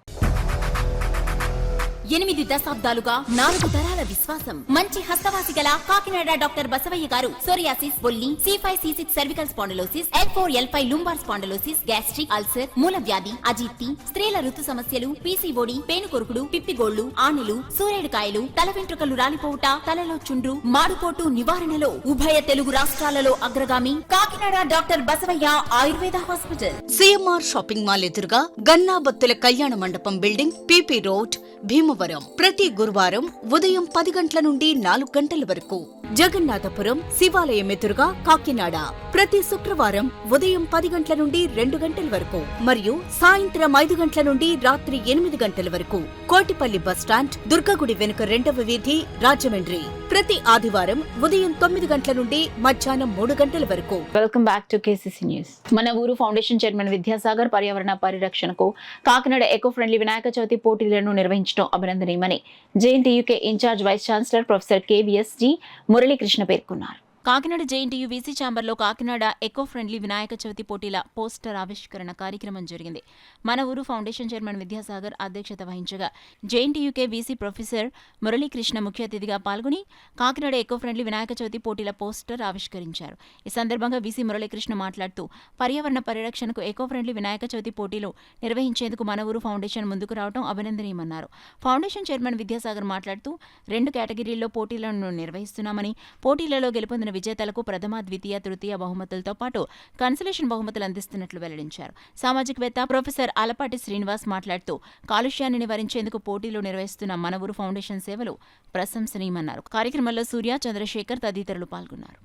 8 దశాబ్దాలుగా 4 తరాల విశ్వాసం, మంచి హస్తవాసి గల కాకినాడ డాక్టర్ బసవయ్య గారు సోరియాసిస్, బొల్లి, C5C6 cervical spondylosis, L4L5 lumbar spondylosis, gastric ulcer, మూలవ్యాధి, అజీర్తి, స్త్రీల ఋతు సమస్యలు, పీసీఓడి, పేనుకొరుకుడు, పిప్పిగోళ్లు, ఆనెలు, సూరేడుకాయలు, తల వెంట్రుకలు రాలిపోవుట, తలలో చుండ్రు, మాడుకోటు నివారణలో ఉభయ తెలుగు రాష్ట్రాలలో అగ్రగామి Kakinada doctor Basavayya Ayurveda hospital. CMR shopping mall ఎదురుగా గన్నాబత్తుల కళ్యాణ మండపం బిల్డింగ్, పీపీ రోడ్, భీమవరం. ప్రతి గురువారం ఉదయం 10 గంటల నుండి 4 గంటల వరకు. జగన్నాథపురం శివాలయం ఎదురుగా కాకినాడ ప్రతి శుక్రవారం ఉదయం 10 గంటల నుండి 2 గంటల వరకు మరియు సాయంత్రం 5 గంటల నుండి రాత్రి 8 గంటల వరకు. కోటిపల్లి బస్టాండ్, దుర్గగుడి వెనుక 2వ వీధి, రాజమండ్రి ప్రతి ఆదివారం ఉదయం 9 గంటల నుండి మధ్యాహ్నం 3 గంటల వరకు. Welcome back to KCC news. Mana Ooru foundation chairman Vidyasagar పర్యావరణ పరిరక్షణకు కాకినాడ ఎకో ఫ్రెండ్లీ వినాయక చవితి పోటీలను నిర్వహించడం అభినందనీయమని JNTUK in charge vice chancellor professor KVSG Muralikrishna పేర్కొన్నారు. కాకినాడ జేఎన్టీయూ వీసీ ఛాంబర్లో కాకినాడ ఎకో ఫ్రెండ్లీ వినాయక చవితి పోటీల పోస్టర్ ఆవిష్కరణ కార్యక్రమం జరిగింది. మన ఊరు ఫౌండేషన్ చైర్మన్ విద్యాసాగర్ అధ్యక్షత వహించగా జేఎన్టీయూకే వీసీ ప్రొఫెసర్ మురళీకృష్ణ ముఖ్య అతిథిగా పాల్గొని కాకినాడ ఎకో ఫ్రెండ్లీ వినాయక చవితి పోటీల పోస్టర్ ఆవిష్కరించారు. ఈ సందర్భంగా వీసీ మురళీకృష్ణ మాట్లాడుతూ పర్యావరణ పరిరక్షణకు ఎకో ఫ్రెండ్లీ వినాయక చవితి పోటీలు నిర్వహించేందుకు మన ఊరు ఫౌండేషన్ ముందుకు రావడం అభినందనీయమన్నారు. ఫౌండేషన్ చైర్మన్ విద్యాసాగర్ మాట్లాడుతూ 2 కేటగిరీల్లో పోటీలను నిర్వహిస్తున్నామని, పోటీలలో గెలుపొందిన విజేతలకు ప్రథమ, ద్వితీయ, తృతీయ బహుమతులతో పాటు కన్సలేషన్ బహుమతులు అందిస్తున్నట్లు వెల్లడించారు. సామాజికవేత్త ప్రొఫెసర్ అలపాటి శ్రీనివాస్ మాట్లాడుతూ కాలుష్యాన్ని నివారించేందుకు పోటీలు నిర్వహిస్తున్న మన ఊరు ఫౌండేషన్ సేవలు ప్రశంసనీయమన్నారు. కార్యక్రమంలో సూర్య, చంద్రశేఖర్ తదితరులు పాల్గొన్నారు.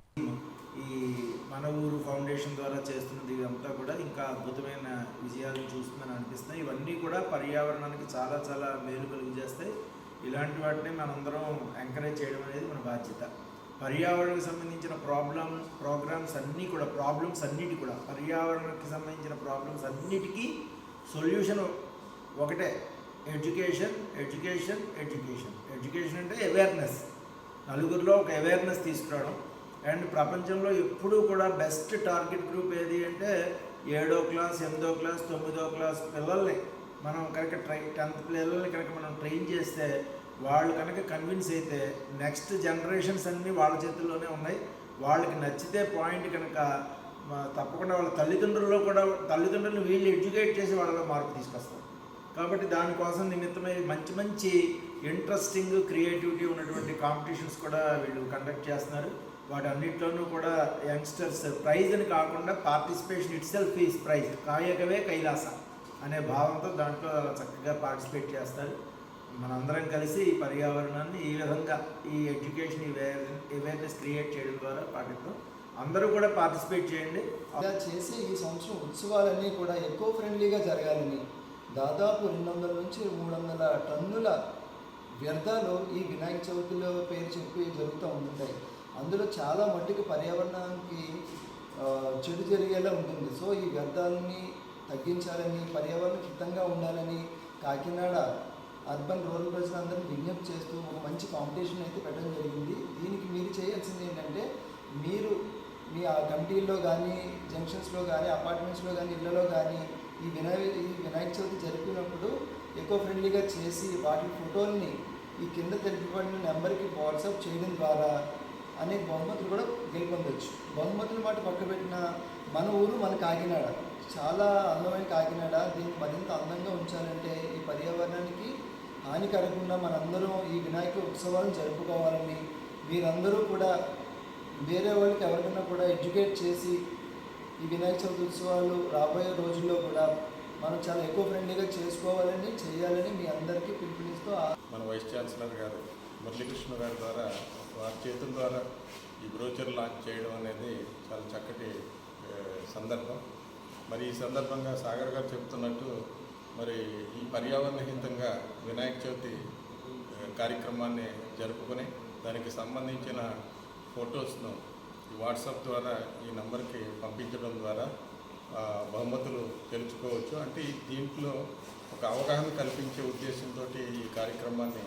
ఈ మన ఊరు ఫౌండేషన్ ద్వారా చేస్తున్నది ఇదంతా కూడా ఇంకా అద్భుతమైన విజయాలను చూస్తుందని అనిపిస్తున్నాయి. ఇవన్నీ కూడా పర్యావరణానికి చాలా చాలా మేలు కలుగజేస్తాయి. ఇలాంటి వాటిని మనందరం ఎంకరేజ్ చేయడం అనేది మన బాధ్యత. పర్యావరణానికి సంబంధించిన ప్రోగ్రామ్స్ అన్నిటి కూడా పర్యావరణానికి సంబంధించిన ప్రాబ్లమ్స్ అన్నిటికీ సొల్యూషన్ ఒకటే, ఎడ్యుకేషన్. ఎడ్యుకేషన్ అంటే అవేర్నెస్, నలుగురిలో ఒక అవేర్నెస్ తీసుకురావడం. అండ్ ప్రపంచంలో ఎప్పుడూ కూడా బెస్ట్ టార్గెట్ గ్రూప్ ఏది అంటే 7వ క్లాస్, 8వ క్లాస్, 9వ క్లాస్ పిల్లల్ని మనం కనుక 10th పిల్లల్ని కనుక మనం ట్రైన్ చేస్తే వాళ్ళు కనుక కన్విన్స్ అయితే నెక్స్ట్ జనరేషన్స్ అన్నీ వాళ్ళ చేతుల్లోనే ఉన్నాయి. వాళ్ళకి నచ్చితే పాయింట్ కనుక తప్పకుండా వాళ్ళ తల్లిదండ్రులను వీళ్ళు ఎడ్యుకేట్ చేసి వాళ్ళలో మార్పు తీసుకొస్తారు. కాబట్టి దానికోసం నిమిత్తమై మంచి మంచి ఇంట్రెస్టింగ్ క్రియేటివిటీ ఉన్నటువంటి కాంపిటీషన్స్ కూడా వీళ్ళు కండక్ట్ చేస్తున్నారు. వాటన్నిటిలోనూ కూడా యంగ్స్టర్స్ ప్రైజ్ అని కాకుండా participation itself is prize, కాయకవే కైలాస అనే భావంతో దాంట్లో చక్కగా పార్టిసిపేట్ చేస్తారు. మనందరం కలిసి ఈ పర్యావరణాన్ని ఈ విధంగా ఈ ఎడ్యుకేషన్ అవేర్నెస్ క్రియేట్ చేయడం ద్వారా పాటిద్దాం. అందరూ కూడా పార్టిసిపేట్ చేయండి. ఇలా చేసి ఈ సంవత్సరం ఉత్సవాలన్నీ కూడా ఎకో ఫ్రెండ్లీగా జరగాలని దాదాపు 200 నుంచి 300 టన్నుల వ్యర్థాలు ఈ వినాయక చవితిలో పేరు చెప్పి జరుగుతూ ఉంటాయి. అందులో చాలా మట్టుకు పర్యావరణానికి చెడు జరిగేలా ఉంటుంది. సో ఈ వ్యర్థాలని తగ్గించాలని, పర్యావరణ హితంగా ఉండాలని కాకినాడ అర్బన్ రూరల్ ప్రజలందరినీ విజ్ఞప్తి చేస్తూ ఒక మంచి కాంపిటీషన్ అయితే పెట్టడం జరిగింది. దీనికి మీరు చేయాల్సింది ఏంటంటే, మీరు మీ ఆ కమిటీల్లో కానీ, జంక్షన్స్లో కానీ, అపార్ట్మెంట్స్లో కానీ, ఇళ్లలో కానీ ఈ వినాయక చవితి జరిపినప్పుడు ఎకో ఫ్రెండ్లీగా చేసి వాటి ఫోటోల్ని ఈ కింద తెలిపబడిన నెంబర్కి వాట్సాప్ చేయడం ద్వారా అనేక బహుమతులు కూడా గెలుపొందవచ్చు. బహుమతులు మాట పక్కబెట్టిన మన ఊరు మన కాకినాడ చాలా అందమైన కాకినాడ. దీన్ని మరింత అందంగా ఉంచాలంటే ఈ పర్యావరణానికి హాని కలగకుండా మనందరం ఈ వినాయక ఉత్సవాలను జరుపుకోవాలని, మీరందరూ కూడా వేరే వాళ్ళకి ఎవరికైనా కూడా ఎడ్యుకేట్ చేసి ఈ వినాయక చవితి ఉత్సవాలు రాబోయే రోజుల్లో కూడా మనం చాలా ఎకో ఫ్రెండ్లీగా చేయాలని మీ అందరికీ పిలుపునిస్తూ మన వైస్ ఛాన్సలర్ గారు మురళీకృష్ణ గారి ద్వారా వారి చేతుల ద్వారా ఈ బ్రోచర్ లాంచ్ చేయడం అనేది చాలా చక్కటి సందర్భం. మరి ఈ సందర్భంగా సాగర్ గారు చెప్తున్నట్టు మరి ఈ పర్యావరణ హితంగా వినాయక చవితి కార్యక్రమాన్ని జరుపుకొని దానికి సంబంధించిన ఫొటోస్ను ఈ వాట్సాప్ ద్వారా ఈ నంబర్కి పంపించడం ద్వారా బహుమతులు గెలుచుకోవచ్చు. అంటే దీంట్లో ఒక అవగాహన కల్పించే ఉద్దేశంతో ఈ కార్యక్రమాన్ని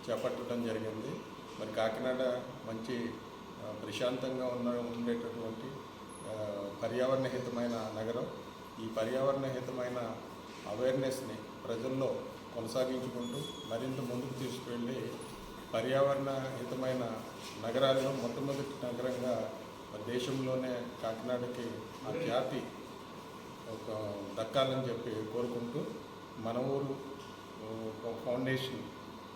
చేపట్టడం జరిగింది. మరి కాకినాడ మంచి ప్రశాంతంగా ఉండేటటువంటి పర్యావరణ హితమైన నగరం. ఈ పర్యావరణ హితమైన అవేర్నెస్ని ప్రజల్లో కొనసాగించుకుంటూ మరింత ముందుకు తీసుకువెళ్ళి పర్యావరణ హితమైన నగరాల్లో మొట్టమొదటి నగరంగా దేశంలోనే కాకినాడకి ఆ ఖ్యాతి ఒక దక్కాలని చెప్పి కోరుకుంటూ మన ఊరు ఫౌండేషన్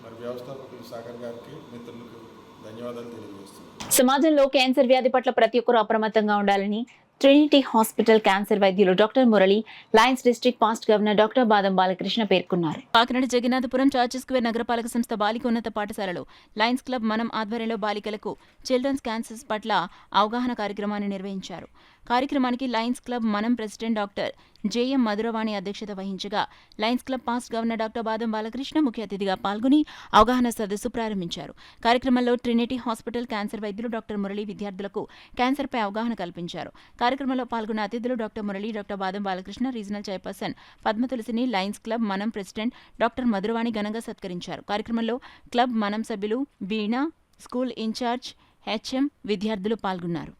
మరి వ్యవస్థాపకులు సాగర్ గారికి, మిత్రులకు ధన్యవాదాలు తెలియజేస్తున్నాను. సమాజంలో క్యాన్సర్ వ్యాధి పట్ల ప్రతి ఒక్కరూ అప్రమత్తంగా ఉండాలని ట్రినిటీ హాస్పిటల్ క్యాన్సర్ వైద్యులు doctor Murali, Lions district past governor doctor Badam Balakrishna పేర్కొన్నారు. కాకినాడ జగన్నాథపురం చార్చి స్క్వేర్ నగరపాలక సంస్థ బాలిక ఉన్నత పాఠశాలలో లయన్స్ క్లబ్ మనం ఆధ్వర్యంలో బాలికలకు చిల్డ్రన్స్ క్యాన్సర్స్ పట్ల అవగాహన కార్యక్రమాన్ని నిర్వహించారు. కార్యక్రమానికి లయన్స్ క్లబ్ మనం ప్రెసిడెంట్ డాక్టర్ జేఎం మధురవాణి అధ్యక్షత వహించగా Lions club past governor doctor Badam Balakrishna ముఖ్య అతిథిగా పాల్గొని అవగాహన సదస్సు ప్రారంభించారు. కార్యక్రమంలో ట్రినిటీ హాస్పిటల్ క్యాన్సర్ వైద్యులు డాక్టర్ మురళి విద్యార్థులకు క్యాన్సర్పై అవగాహన కల్పించారు. కార్యక్రమంలో పాల్గొన్న అతిథులు doctor Murali, doctor Badam Balakrishna, regional chairperson పద్మతులసిని, లయన్స్ క్లబ్ మనం ప్రెసిడెంట్ డాక్టర్ మధురవాణి ఘనంగా సత్కరించారు. కార్యక్రమంలో క్లబ్ మనం సభ్యులు వీణ, స్కూల్ ఇన్ఛార్జ్ హెచ్ఎం, విద్యార్థులు పాల్గొన్నారు.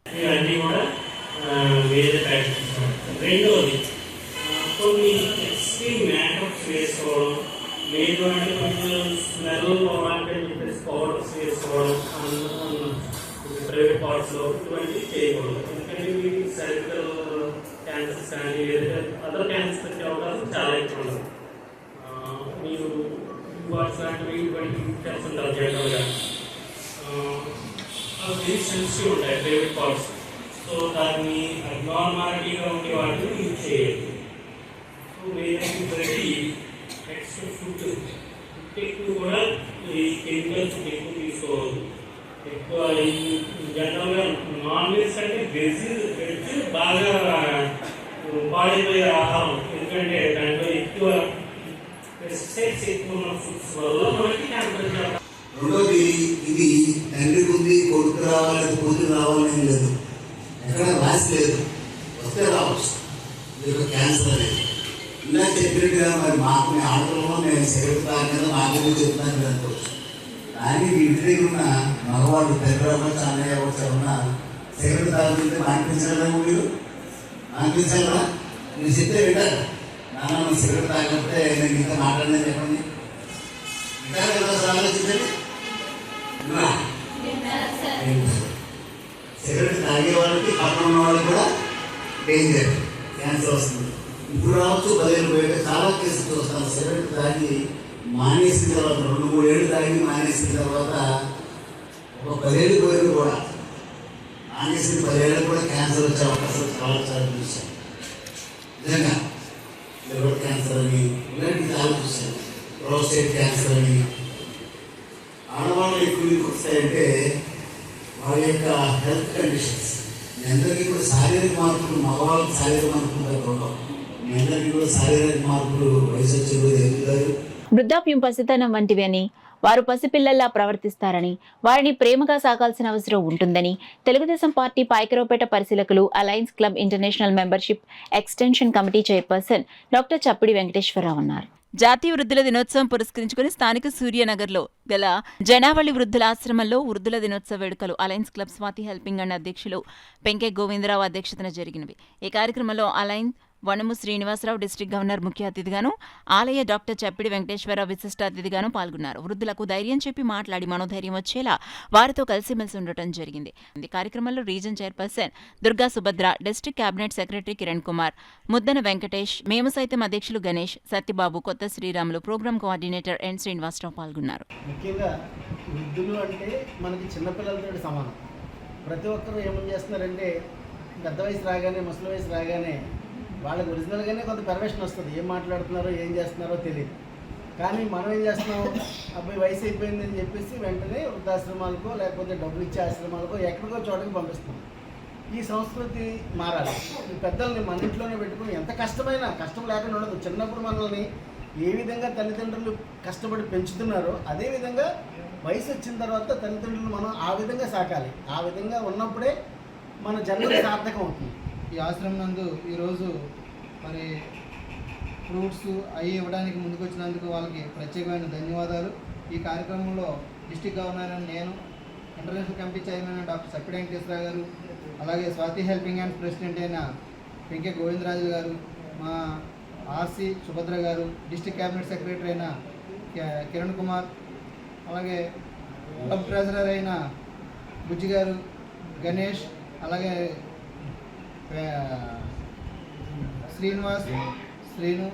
రెండోది కొన్ని ఎక్స్ట్రీమ్ మ్యాటర్స్ వేసుకోవడం, లేదు అంటే కొంచెం స్మెల్ పోవాలంటే చెప్పేసి పౌడర్స్ వేసుకోవడం ప్రైవేట్ పార్ట్స్లో ఇటువంటివి చేయకూడదు. ఎందుకంటే వీటికి సర్జికల్ క్యాన్సర్స్ కానీ లేదా అదర్ క్యాన్సర్స్ వచ్చే అవకాశం చాలా ఎక్కువ ఉంటుంది. మీరు పార్ట్స్ లాంటివి ఇటువంటి చేస్తుంటారు జనరల్గా, అవి సెన్సిటివ్ ఉంటాయి ప్రైవేట్ పార్ట్స్. సో దాన్ని అబ్నార్మాలిటీగా ఉండే వాటిని యూజ్ చేయాలి. సో వేరేకి ప్రతి ఎక్స్ట్రా ఫుడ్ ఎక్కువ కూడా ఈ కెమికల్స్ ఎక్కువ తీసుకోవాలి. ఎక్కువ జనరల్గా నాన్ వెజ్ అంటే వెజ్ బాగా పాడైపోయే ఆహారం. ఎందుకంటే దాంట్లో ఎక్కువ పెస్టిసైడ్స్ ఎక్కువ ఉన్న ఫుడ్స్ వల్ల మనకి క్యాన్సర్. రెండోది, ఇది తండ్రికి ఉంది, కొడుకు రావాలి, కూతురు రావాలని లేదు, ఎక్కడ రాసి లేదు, వస్తే రావచ్చు. ఇది ఒక క్యాన్సర్ అనేది. ఇలా చెప్పినట్టుగా మరి మాకు ఆటలో నేను సిగరెట్ తాగిన మాకు చెప్తాను అనుకోవచ్చు. కానీ ఇంటి దగ్గర ఉన్న మగవాళ్ళు తండ్రి అవ్వచ్చు, అన్నయ్య అవ్వచ్చు, ఉన్న సిగరెట్ తాగుతుంటే మానిపించాలా? మీరు మానిపించాలా? మీరు చెప్తే వింటారు. నాన్న సిగరెట్ తాగితే నేను ఇంకా మాట్లాడలేదు చెప్పండి. ఆలోచించండి. సిగరెట్ తాగే వాళ్ళకి పక్కన ఉన్న వాళ్ళకి కూడా డేంజర్, క్యాన్సర్ వస్తుంది. ఇప్పుడు రావచ్చు 10 ఏళ్ళు చాలా కేసులు చూస్తాను. సిగరెట్ తాగి మానేసిన తర్వాత 2-3 ఏళ్ళు తాగి మానేసిన తర్వాత ఒక 10 ఏళ్ళు పోయింది కూడా మానేసిన 10 ఏళ్ళకి కూడా క్యాన్సర్ వచ్చే అవకాశం చాలా చాలా చూశాను. నిజంగా లివర్ క్యాన్సర్ అని ఇలాంటి చాలా చూశాను. ప్రోస్టేట్ క్యాన్సర్ అని. ఆడవాళ్ళు ఎక్కువ వస్తాయంటే వాళ్ళ యొక్క హెల్త్ కండిషన్స్. మీ అందరికీ కూడా శారీరక మార్పులు, మగవాళ్ళకి శారీరక మార్పులు ఉండవు. మీ అందరికీ కూడా శారీరక మార్పులు వయసు వచ్చే ఎదుగుతారు. వృద్ధాప్యం పసితనం వంటివి అని, వారు పసిపిల్లల్లా ప్రవర్తిస్తారని, వారిని ప్రేమగా సాగాల్సిన అవసరం ఉంటుందని తెలుగుదేశం పార్టీ పాయకరావుపేట పరిశీలకులు Alliance Club International membership extension committee chairperson doctor Chappidi Venkateswararao అన్నారు. జాతీయ వృద్ధుల దినోత్సవం పురస్కరించుకుని స్థానిక సూర్యనగర్లో గల జనావళి వృద్ధుల ఆశ్రమంలో వృద్ధుల దినోత్సవ వేడుకలు alliance club Swathi helping and అధ్యక్షులు పెంకే గోవిందరావు అధ్యక్షతన జరిగినవి. ఈ కార్యక్రమంలో అలయన్స్ వనము శ్రీనివాసరావు డిస్ట్రిక్ట్ గవర్నర్ ముఖ్య అతిథిగాను, ఆలయ డాక్టర్ చప్పిడి వెంకటేశ్వరరావు విశిష్ట అతిథిగాను పాల్గొన్నారు. వృద్ధులకు ధైర్యం చెప్పి మాట్లాడి మనోధైర్యం వచ్చేలా వారితో కలిసిమెలిసి ఉండటం జరిగింది. ఈ కార్యక్రమంలో region chairperson Durga Subhadra, district cabinet secretary Kiran Kumar, Muddana Venkatesh, Memu Saitham అధ్యక్షులు Ganesh, Satyababu, Kotha Sriramulu, program coordinator N Srinivasarao పాల్గొన్నారు. ముఖ్యంగా వృద్ధులు అంటే మనకి చిన్నపిల్లలతో సమానం. ప్రతి ఒక్కరూ ఏమని చేస్తున్నారంటే పెద్ద వయసు రాగానే, ముసలి వయసు రాగానే వాళ్ళకి ఒరిజినల్గానే కొంత పర్మిషన్ వస్తుంది. ఏం మాట్లాడుతున్నారో ఏం చేస్తున్నారో తెలియదు. కానీ మనం ఏం చేస్తున్నాం, అబ్బాయి వయసు అయిపోయిందని చెప్పేసి వెంటనే వృద్ధాశ్రమాలకో లేకపోతే డబ్బులు ఇచ్చే ఆశ్రమాలకో ఎక్కడికో చోటకి పంపిస్తున్నాం. ఈ సంస్కృతి మారాలి. ఈ పెద్దల్ని మన ఇంట్లోనే పెట్టుకుని ఎంత కష్టమైనా కష్టం లేకుండా ఉండదు. చిన్నప్పుడు మనల్ని ఏ విధంగా తల్లిదండ్రులు కష్టపడి పెంచుతున్నారో అదేవిధంగా వయసు వచ్చిన తర్వాత తల్లిదండ్రులు మనం ఆ విధంగా సాకాలి. ఆ విధంగా ఉన్నప్పుడే మన జన్మ సార్థకం అవుతుంది. ఈ ఆశ్రమం నందు ఈరోజు మరి ఫ్రూట్స్ అవి ఇవ్వడానికి ముందుకు వచ్చినందుకు వాళ్ళకి ప్రత్యేకమైన ధన్యవాదాలు. ఈ కార్యక్రమంలో డిస్ట్రిక్ట్ గవర్నర్ అని నేను, international committee chairman doctor Chappidi Venkateswararao గారు, అలాగే స్వాతి హెల్పింగ్ హ్యాండ్స్ ప్రెసిడెంట్ అయిన పెంకే గోవిందరాజు గారు, మా ఆర్సి సుభద్ర గారు, డిస్ట్రిక్ట్ క్యాబినెట్ సెక్రటరీ అయిన కిరణ్ కుమార్, అలాగే క్లబ్ ట్రెజరర్ అయిన బుజ్జి గారు, గణేష్, అలాగే శ్రీనివాస్, శ్రీను,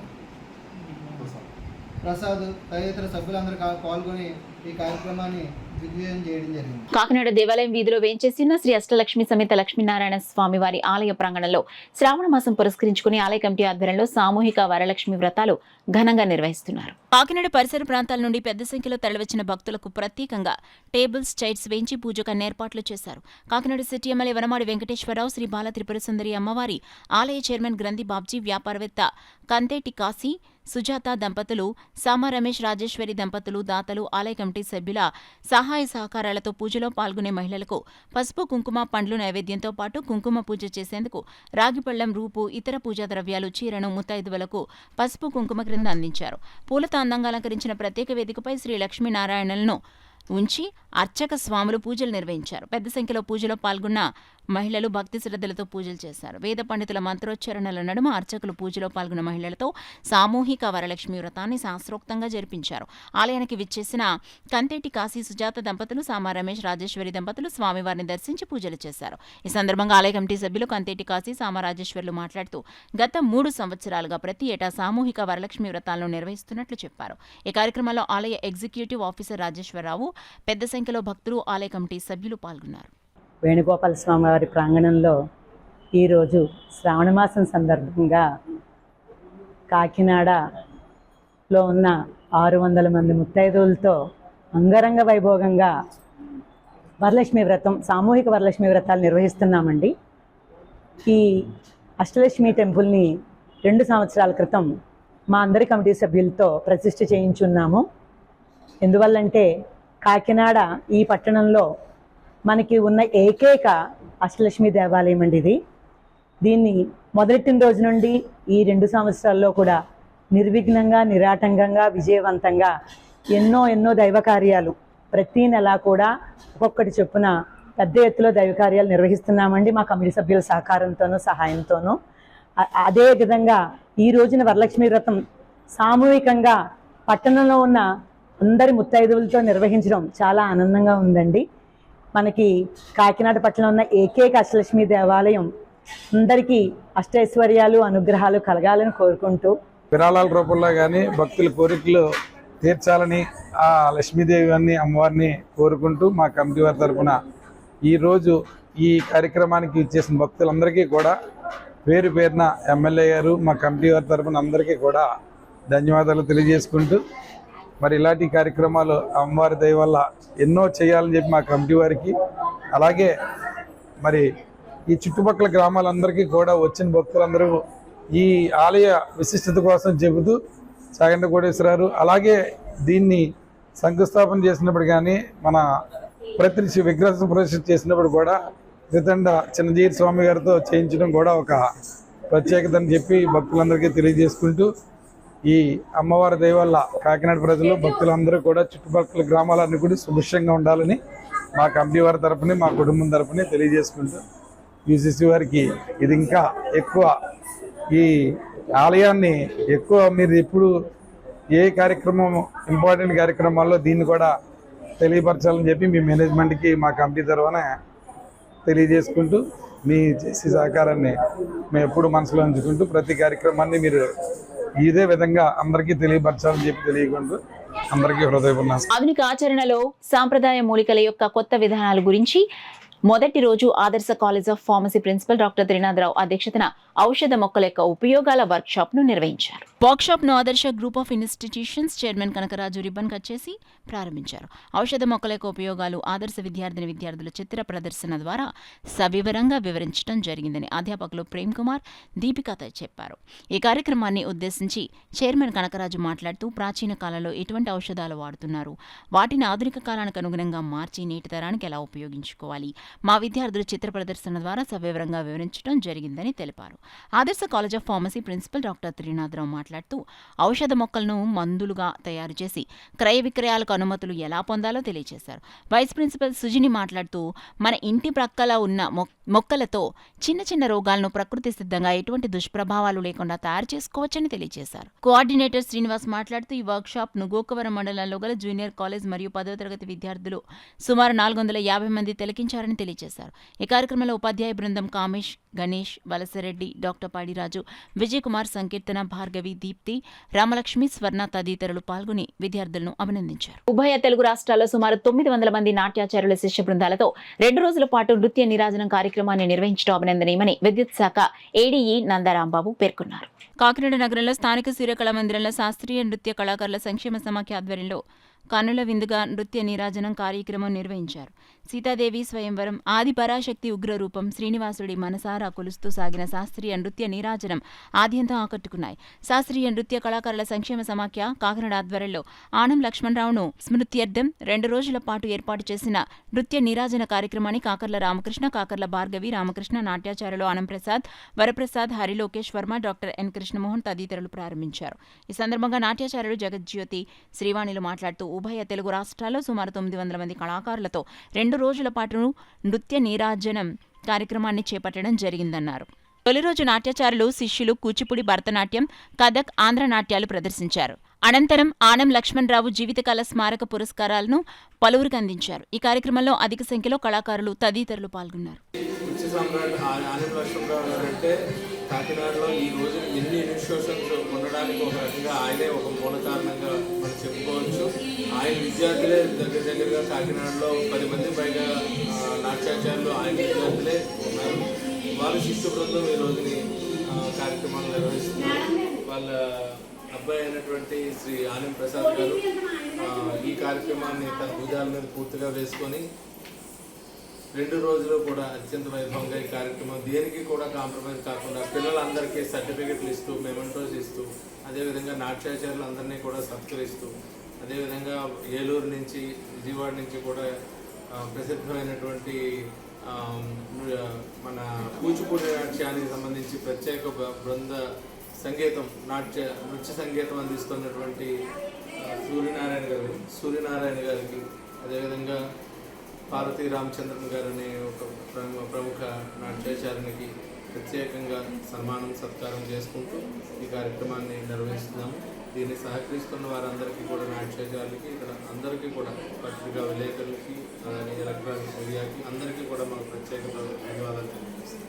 ప్రసాద్ తదితర సభ్యులందరూ పాల్గొని ఈ కార్యక్రమాన్ని దిగ్విజయం చేయడం జరిగింది. కాకినాడ దేవాలయం వీధిలో వేంచేసిన శ్రీ అష్టలక్ష్మి సమేత లక్ష్మీనారాయణ స్వామి వారి ఆలయ ప్రాంగణంలో శ్రావణ మాసం పురస్కరించుకుని ఆలయ కమిటీ ఆధ్వర్యంలో సామూహిక వరలక్ష్మి వ్రతాలు ఘనంగా నిర్వహిస్తున్నారు. కాకినాడ పరిసర ప్రాంతాల నుండి పెద్ద సంఖ్యలో తరలివచ్చిన భక్తులకు ప్రత్యేకంగా టేబుల్స్, చైర్స్ వేయించి పూజకు అన్ని ఏర్పాట్లు చేశారు. కాకినాడ సిటీ ఎమ్మెల్యే వనమాడి వెంకటేశ్వరరావు, శ్రీ బాల త్రిపుర సుందరి అమ్మవారి ఆలయ చైర్మన్ గ్రంథి బాబ్జీ, వ్యాపారవేత్త కంతేటి కాశీ సుజాత దంపతులు, సామా రమేష్ రాజేశ్వరి దంపతులు, దాతలు, ఆలయ కమిటీ సభ్యుల సహాయ సహకారాలతో పూజలో పాల్గొనే మహిళలకు పసుపు, కుంకుమ, పండ్లు నైవేద్యంతో పాటు కుంకుమ పూజ చేసేందుకు రాగిపళ్లం, రూపు, ఇతర పూజా ద్రవ్యాలు, చీరను ముత్తైదువులకు పసుపు, కుంకుమ క్రింద అందించారు. పూలతో అందంగా అలంకరించిన ప్రత్యేక వేదికపై శ్రీ లక్ష్మీనారాయణలను ఉంచి అర్చక స్వాములు పూజలు నిర్వహించారు. పెద్ద సంఖ్యలో పూజలో పాల్గొన్న మహిళలు భక్తి శ్రద్ధలతో పూజలు చేశారు. వేద పండితుల మంత్రోచ్చరణల నడుమ అర్చకులు పూజలో పాల్గొన్న మహిళలతో సామూహిక వరలక్ష్మి వ్రతాన్ని శాస్త్రోక్తంగా జరిపించారు. ఆలయానికి విచ్చేసిన కంతేటి కాశీ సుజాత దంపతులు, సామా రమేష్ రాజేశ్వరి దంపతులు స్వామివారిని దర్శించి పూజలు చేశారు. ఈ సందర్భంగా ఆలయ కమిటీ సభ్యులు కంతేటి కాశీ, సామా రాజేశ్వర్లు మాట్లాడుతూ గత 3 సంవత్సరాలుగా ప్రతి ఏటా సామూహిక వరలక్ష్మి వ్రతాలను నిర్వహిస్తున్నట్లు చెప్పారు. ఈ కార్యక్రమంలో ఆలయ ఎగ్జిక్యూటివ్ ఆఫీసర్ రాజేశ్వరరావు, పెద్ద సంఖ్యలో భక్తులు, ఆలయ కమిటీ సభ్యులు పాల్గొన్నారు. వేణుగోపాల స్వామివారి ప్రాంగణంలో ఈరోజు శ్రావణమాసం సందర్భంగా కాకినాడలో ఉన్న 600 మంది ముత్తైదువులతో అంగరంగ వైభోగంగా వరలక్ష్మి వ్రతం, సామూహిక వరలక్ష్మి వ్రతాలు నిర్వహిస్తున్నామండి. ఈ అష్టలక్ష్మి టెంపుల్ని 2 సంవత్సరాల క్రితం మా అందరి కమిటీ సభ్యులతో ప్రతిష్ఠ చేయించున్నాము. ఎందువల్లంటే కాకినాడ ఈ పట్టణంలో మనకి ఉన్న ఏకైక అష్టలక్ష్మి దేవాలయం అండి ఇది. దీన్ని మొదలెట్టిన రోజు నుండి ఈ 2 సంవత్సరాల్లో కూడా నిర్విఘ్నంగా, నిరాటంకంగా, విజయవంతంగా ఎన్నో దైవ కార్యాలు ప్రతి నెలా కూడా ఒక్కొక్కటి చొప్పున పెద్ద ఎత్తులో దైవ కార్యాలు నిర్వహిస్తున్నామండి మా కమిటీ సభ్యుల సహకారంతోనూ సహాయంతోనూ. అదే విధంగా ఈ రోజున వరలక్ష్మి వ్రతం సామూహికంగా పట్టణంలో ఉన్న అందరి ముత్తైదువులతో నిర్వహించడం చాలా ఆనందంగా ఉందండి. మనకి కాకినాడ పట్టణంలో ఉన్న ఏకైక అష్టలక్ష్మి దేవాలయం అందరికీ అష్టైశ్వర్యాలు అనుగ్రహాలు కలగాలని కోరుకుంటూ, విరాళాల రూపంలో కానీ భక్తుల కోరికలు తీర్చాలని ఆ లక్ష్మీదేవి గారిని అమ్మవారిని కోరుకుంటూ మా కమిటీ వారి తరఫున ఈరోజు ఈ కార్యక్రమానికి ఇచ్చేసిన భక్తులందరికీ కూడా పేరు పేరున ఎమ్మెల్యే గారు మా కమిటీ వారి తరఫున అందరికీ కూడా ధన్యవాదాలు తెలియజేసుకుంటూ, మరి ఇలాంటి కార్యక్రమాలు అమ్మవారి దయ వల్ల ఎన్నో చేయాలని చెప్పి మా కమిటీ వారికి, అలాగే మరి ఈ చుట్టుపక్కల గ్రామాలందరికీ కూడా వచ్చిన భక్తులందరూ ఈ ఆలయ విశిష్టత కోసం చెబుతూ చాగంటి కోటేశ్వరరావు అలాగే దీన్ని శంకుస్థాపన చేసినప్పుడు కానీ మన ప్రతి విగ్రహ ప్రతిష్ఠ చేసినప్పుడు కూడా రితండ చిన్నజీవి స్వామి గారితో చేయించడం కూడా ఒక ప్రత్యేకత అని చెప్పి భక్తులందరికీ తెలియజేసుకుంటూ, ఈ అమ్మవారి దయ వల్ల కాకినాడ ప్రజలు భక్తులందరూ కూడా చుట్టుపక్కల గ్రామాలన్నీ కూడా సుభిక్షంగా ఉండాలని మా కమిటీ వారి తరఫున మా కుటుంబం తరఫున తెలియజేసుకుంటూ, యూసీసీ వారికి ఇది ఇంకా ఎక్కువ ఈ ఆలయాన్ని ఎక్కువ మీరు ఎప్పుడు ఏ కార్యక్రమం ఇంపార్టెంట్ కార్యక్రమాల్లో దీన్ని కూడా తెలియపరచాలని చెప్పి మీ మేనేజ్మెంట్కి మా కమిటీ తరఫున తెలియజేసుకుంటూ, మీ చేసే సహకారాన్ని మేము ఎప్పుడు మనసులో ఉంచుకుంటూ ప్రతి కార్యక్రమాన్ని మీరు ఇదే విధంగా అందరికీ తెలియపరచాలని చెప్పి తెలియకుంటూ అందరికీ హృదయపూర్ణ ఆధునిక ఆచరణలో సాంప్రదాయ మూలికల యొక్క కొత్త విధానాల గురించి మొదటి రోజు Adarsh college of pharmacy principal doctor Trinatharao అధ్యక్షతన ఔషధ మొక్కల యొక్క ఉపయోగాల వర్క్ షాప్ ను నిర్వహించారు. వర్క్ షాప్ ను Adarsh group of institutions chairman Kanakaraju ribbon cut చేసి ప్రారంభించారు. ఔషధ మొక్కల యొక్క ఉపయోగాలు ఆదర్శ విద్యార్థుల చిత్ర ప్రదర్శన ద్వారా సవివరంగా వివరించడం జరిగిందని అధ్యాపకులు ప్రేమ్ కుమార్, దీపికత చెప్పారు. ఈ కార్యక్రమాన్ని ఉద్దేశించి చైర్మన్ కనకరాజు మాట్లాడుతూ ప్రాచీన కాలంలో ఎటువంటి ఔషధాలు వాడుతున్నారు, వాటిని ఆధునిక కాలానికి అనుగుణంగా మార్చి నేటి తరానికి ఎలా ఉపయోగించుకోవాలి, మా విద్యార్థులు చిత్ర ప్రదర్శన ద్వారా సవివరంగా వివరించడం జరిగిందని తెలిపారు. Adarsh college of pharmacy principal doctor Trinatharao మాట్లాడుతూ ఔషధ మొక్కలను మందులుగా తయారు చేసి క్రయ విక్రయాలకు అనుమతులు ఎలా పొందాలో తెలియజేశారు. వైస్ ప్రిన్సిపల్ సుజిని మాట్లాడుతూ మన ఇంటి ప్రక్కల ఉన్న మొక్కలతో చిన్న చిన్న రోగాలను ప్రకృతి సిద్ధంగా ఎటువంటి దుష్ప్రభావాలు లేకుండా తయారు చేసుకోవచ్చని తెలియజేశారు. కోఆర్డినేటర్ శ్రీనివాస్ మాట్లాడుతూ ఈ వర్క్ షాప్ ను గోకవరం మండలంలో గల జూనియర్ కాలేజ్ మరియు 10వ తరగతి విద్యార్థులు సుమారు 450 మంది తిలకించారని తెలియజేశారు. ఈ కార్యక్రమంలో ఉపాధ్యాయ బృందం కామేష్, గణేష్, వలసరెడ్డి, డాక్టర్ పాడిరాజు, విజయ్ కుమార్, సంకీర్తన, భార్గవి, దీప్తి, రామలక్ష్మి, స్వర్ణ తదితరులు పాల్గొని విద్యార్థులను అభినందించారు. ఉభయ తెలుగు రాష్ట్రాల్లో సుమారు 900 మంది నాట్యాచార్యుల శిష్య బృందాలతో 2 రోజుల పాటు నృత్య నీరాజనం కార్యక్రమాన్ని నిర్వహించడం అభినందనీయమని విద్యుత్ శాఖ ఏడీఈ నందరాంబాబు పేర్కొన్నారు. కాకినాడ నగరంలో స్థానిక సూర్యకళా మందిరంలో శాస్త్రీయ నృత్య కళాకారుల సంక్షేమ సమాఖ్య ఆధ్వర్యంలో కన్నుల విందుగా నృత్య నీరాజనం కార్యక్రమం నిర్వహించారు. సీతాదేవి స్వయంవరం, ఆది పరాశక్తి ఉగ్రరూపం, శ్రీనివాసుడి మనసారా కొలుస్తూ సాగిన శాస్త్రీయ నృత్య నీరాజనం ఆద్యంతం ఆకట్టుకున్నాయి. శాస్త్రీయ నృత్య కళాకారుల సంక్షేమ సమాఖ్య కాకినాడ ఆధ్వర్యంలో ఆనం లక్ష్మణరావును స్మృత్యర్థం 2 రోజుల పాటు ఏర్పాటు చేసిన నృత్య నీరాజన కార్యక్రమాన్ని కాకర్ల రామకృష్ణ, కాకర్ల భార్గవి, రామకృష్ణ, నాట్యాచార్యులు ఆనంప్రసాద్, వరప్రసాద్, హరిలోకేష్ వర్మ, డాక్టర్ ఎన్ కృష్ణమోహన్ తదితరులు ప్రారంభించారు. ఈ సందర్భంగా నాట్యాచార్యులు జగజ్యోతి శ్రీవాణిలు మాట్లాడుతూ ఉభయ తెలుగు రాష్ట్రాల్లో సుమారు 900 మంది కళాకారులతో 2 రోజుల పాటు నృత్య నీరాజనం కార్యక్రమాన్ని చేపట్టడం జరిగిందన్నారు. తొలి రోజు నాట్యాచారులు శిష్యులు కూచిపూడి, భరతనాట్యం, కథక్, ఆంధ్ర నాట్యాలు ప్రదర్శించారు. అనంతరం ఆనం లక్ష్మణరావు జీవితకాల స్మారక పురస్కారాలను పలువురికి అందించారు. ఈ కార్యక్రమంలో అధిక సంఖ్యలో కళాకారులు తదితరులు పాల్గొన్నారు. కాకినాడలో ఈ రోజు ఎన్ని ఇన్స్టిట్యూషన్స్ ఉండడానికి ఒక రకంగా ఆయనే ఒక మూల కారణంగా మనం చెప్పుకోవచ్చు. ఆయన విద్యార్థులే దగ్గరగా కాకినాడలో 10 మంది పైగా నాట్యాచార్యులు ఆయన విద్యార్థులే ఉన్నారు. వాళ్ళ శిష్య బృందం ఈ రోజుని కార్యక్రమాలు నిర్వహిస్తున్నారు. వాళ్ళ అబ్బాయి అయినటువంటి శ్రీ ఆనం ప్రసాద్ గారు ఈ కార్యక్రమాన్ని తన భుజాల మీద పూర్తిగా వేసుకొని 2 రోజులు కూడా అత్యంత వైభవంగా ఈ కార్యక్రమం దేనికి కూడా కాంప్రమైజ్ కాకుండా పిల్లలందరికీ సర్టిఫికెట్లు ఇస్తూ, మెమెంటోస్ ఇస్తూ, అదేవిధంగా నాట్యాచార్యులందరినీ కూడా సత్కరిస్తూ, అదేవిధంగా ఏలూరు నుంచి, విజయవాడ నుంచి కూడా ప్రసిద్ధమైనటువంటి మన కూచిపూడి నాట్యానికి సంబంధించి ప్రత్యేక బృంద సంగీతం, నృత్య సంగీతం అందిస్తున్నటువంటి సూర్యనారాయణ గారికి, అదేవిధంగా పార్వతీ రామచంద్రన్ గారని ఒక ప్రముఖ నాట్యాచార్యునికి ప్రత్యేకంగా సన్మానం సత్కారం చేసుకుంటూ ఈ కార్యక్రమాన్ని నిర్వహిస్తున్నాము. దీన్ని సహకరిస్తున్న వారందరికీ కూడా, నాట్యశాలకి ఇక్కడ అందరికీ కూడా, పత్రికా విలేకరులకి, ఎలక్ట్రానిక్ మీడియాకి అందరికీ కూడా మాకు ప్రత్యేక ధన్యవాదాలు తెలియజేస్తాం.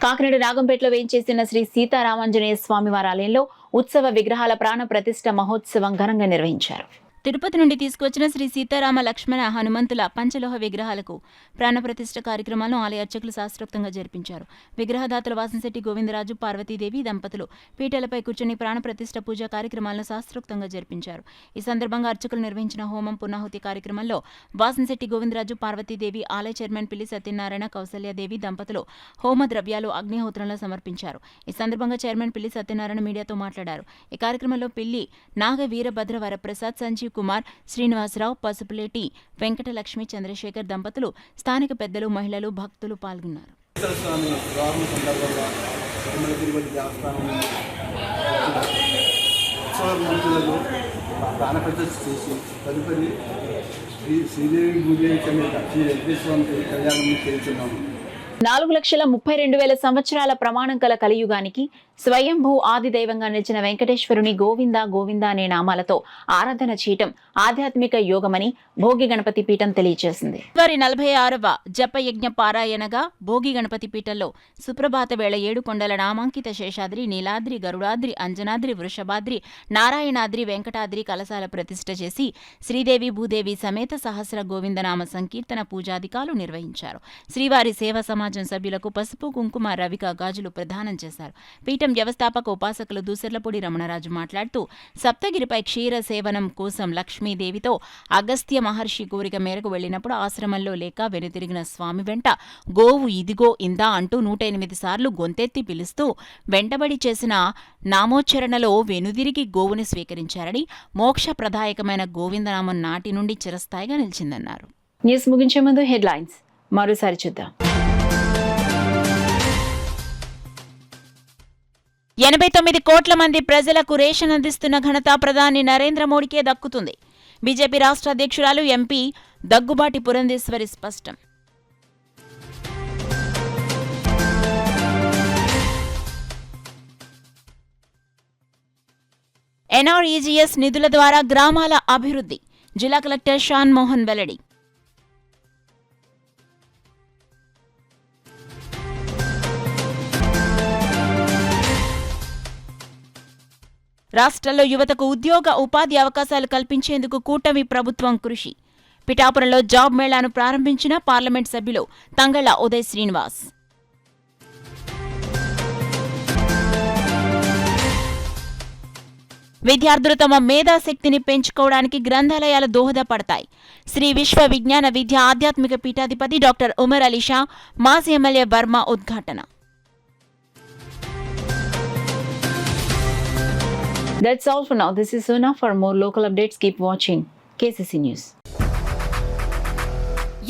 కాకినాడ నాగంపేటలో వేయించేసిన శ్రీ సీతారామాంజనేయ స్వామివారి ఆలయంలో ఉత్సవ విగ్రహాల ప్రాణ ప్రతిష్ఠ మహోత్సవం ఘనంగా నిర్వహించారు. తిరుపతి నుండి తీసుకొచ్చిన శ్రీ సీతారామ లక్ష్మణ హనుమంతుల పంచలోహ విగ్రహాలకు ప్రాణప్రతిష్ఠ కార్యక్రమాలను ఆలయ అర్చకులు శాస్త్రోక్తంగా జరిపించారు. విగ్రహదాతలు వాసంశెట్టి గోవిందరాజు, పార్వతీదేవి దంపతులు పీటలపై కూర్చుని ప్రాణప్రతిష్ఠ పూజా కార్యక్రమాలను శాస్త్రోక్తంగా జరిపించారు. ఈ సందర్భంగా అర్చకులు నిర్వహించిన హోమం పున్నాహుతి కార్యక్రమంలో వాసంశెట్టి గోవిందరాజు, పార్వతీదేవి, ఆలయ చైర్మన్ పిల్లి సత్యనారాయణ, కౌసల్యాదేవి దంపతులు హోమ ద్రవ్యాలు అగ్నిహోత్రంలో సమర్పించారు. ఈ సందర్భంగా చైర్మన్ పిల్లి సత్యనారాయణ మీడియాతో మాట్లాడారు. ఈ కార్యక్రమంలో పిల్లి నాగ వీరభద్ర వరప్రసాద్, సంజీవ్ కుమార్, శ్రీనివాసరావు, పసుపులేటి వెంకటలక్ష్మి, చంద్రశేఖర్ దంపతులు, స్థానిక పెద్దలు, మహిళలు, భక్తులు పాల్గొన్నారు. తదుపరి శ్రీదేవి భూదేవి సమేత శ్రీ వెంకటేశ్వర కళ్యాణం చేస్తున్నాము. 4,32,000 సంవత్సరాల ప్రమాణం కల కలియుగానికి స్వయంభూ ఆదిదైవంగా నిలిచిన వెంకటేశ్వరుని గోవింద గోవింద అనే నామాలతో ఆరాధన చేయటం ఆధ్యాత్మిక యోగమని భోగి గణపతి పీఠం తెలియజేసింది. వారి 46వ జపయజ్ఞ పారాయణగా భోగి గణపతి పీఠంలో సుప్రభాత వేళ 7 కొండల నామాంకిత శేషాద్రి, నీలాద్రి, గరుడాద్రి, అంజనాద్రి, వృషభాద్రి, నారాయణాద్రి, వెంకటాద్రి కలశాల ప్రతిష్ఠ చేసి శ్రీదేవి భూదేవి సమేత సహస్ర గోవిందనామ సంకీర్తన పూజాధికాలు నిర్వహించారు. శ్రీవారి సేవా సమాజం సభ్యులకు పసుపు, కుంకుమ, రవిక, గాజులు ప్రదానం చేశారు. పీఠం వ్యవస్థాపక ఉపాసకులు దూసర్లపూడి రమణరాజు మాట్లాడుతూ, సప్తగిరిపై క్షీర సేవనం కోసం లక్ష్మీదేవితో అగస్త్య మహర్షి కోరిక మేరకు వెళ్లినప్పుడు ఆశ్రమంలో లేక వెనుతిరిగిన స్వామి వెంట గోవు ఇదిగో ఇందా అంటూ 108 సార్లు గొంతెత్తి పిలుస్తూ వెంటబడి చేసిన నామోచ్చరణలో వెనుదిరిగి గోవుని స్వీకరించారని, మోక్షప్రదాయకమైన గోవిందనామం నాటి నుండి చిరస్థాయిగా నిలిచిందన్నారు. న్యూస్ ముగించే ముందు హెడ్లైన్స్ మరోసారి చూద్దాం. 89 కోట్ల మంది ప్రజలకు రేషన్ అందిస్తున్న ఘనత ప్రధాని నరేంద్ర మోడీకే దక్కుతుంది. బీజేపీ రాష్ట్ర అధ్యక్షురాలు ఎంపీ దగ్గుబాటి పురంధేశ్వరి స్పష్టం. ఎన్ఆర్ఈజీఎస్ నిధుల ద్వారా గ్రామాల అభివృద్ధి, జిల్లా కలెక్టర్ షాన్ మోహన్ వెల్లడి. రాష్ట్రంలో యువతకు ఉద్యోగ ఉపాధి అవకాశాలు కల్పించేందుకు కూటమి ప్రభుత్వం కృషి. పిఠాపురంలో జాబ్ మేళాను ప్రారంభించిన పార్లమెంట్ సభ్యులు తంగళ్ల ఉదయ్ శ్రీనివాస్. విద్యార్థులు తమ మేధాశక్తిని పెంచుకోవడానికి గ్రంథాలయాలు దోహదపడతాయి. శ్రీ విశ్వ విజ్ఞాన విద్య ఆధ్యాత్మిక పీఠాధిపతి డాక్టర్ ఉమర్ అలీ షా, మాజీ ఎమ్మెల్యే వర్మ ఉద్ఘాటన. That's all for now. This is Sona. For more local updates, keep watching KCC News.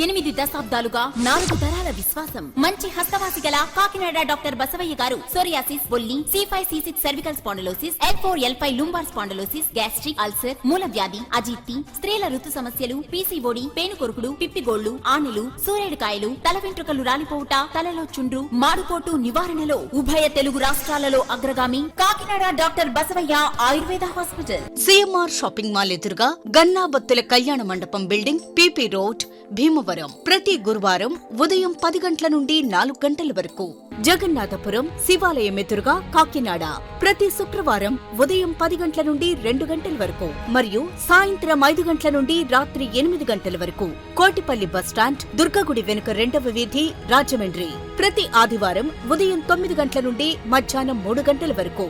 8 దశాబ్దాలుగా 4 తరాల విశ్వాసం, మంచి హస్తవాసి గల కాకినాడ డాక్టర్ బసవయ్య గారు సోరియాసిస్, బొల్లి, C5, C6 cervical spondylosis, L4, L5 lumbar spondylosis, gastric ulcer, మూల వ్యాధి, అజీర్తి, స్త్రీల ఋతు సమస్యలు, PCOD, పేనుకొరుకుడు, పిప్పిగోళ్లు, ఆనెలు, సూరేడుకాయలు, తల వెంట్రుకలు రాలిపోవుట, తలలో చుండ్రు, మాడుకోటు నివారణలో ఉభయ తెలుగు రాష్ట్రాలలో అగ్రగామి Kakinada doctor Basavayya Ayurveda hospital. CMR shopping mall ఎదురుగా గన్నాబత్తుల కళ్యాణ మండపం బిల్డింగ్, PP రోడ్, భీమవరం. ప్రతి గురువారం ఉదయం 10 గంటల నుండి 4 గంటల వరకు. జగన్నాథపురం శివాలయం ఎదురుగా కాకినాడ ప్రతి శుక్రవారం ఉదయం 10 గంటల నుండి 2 గంటల వరకు మరియు సాయంత్రం 5 గంటల నుండి రాత్రి 8 గంటల వరకు. కోటిపల్లి బస్టాండ్, దుర్గగుడి వెనుక 2వ వీధి, రాజమండ్రి ప్రతి ఆదివారం ఉదయం 9 గంటల నుండి మధ్యాహ్నం 3 గంటల వరకు.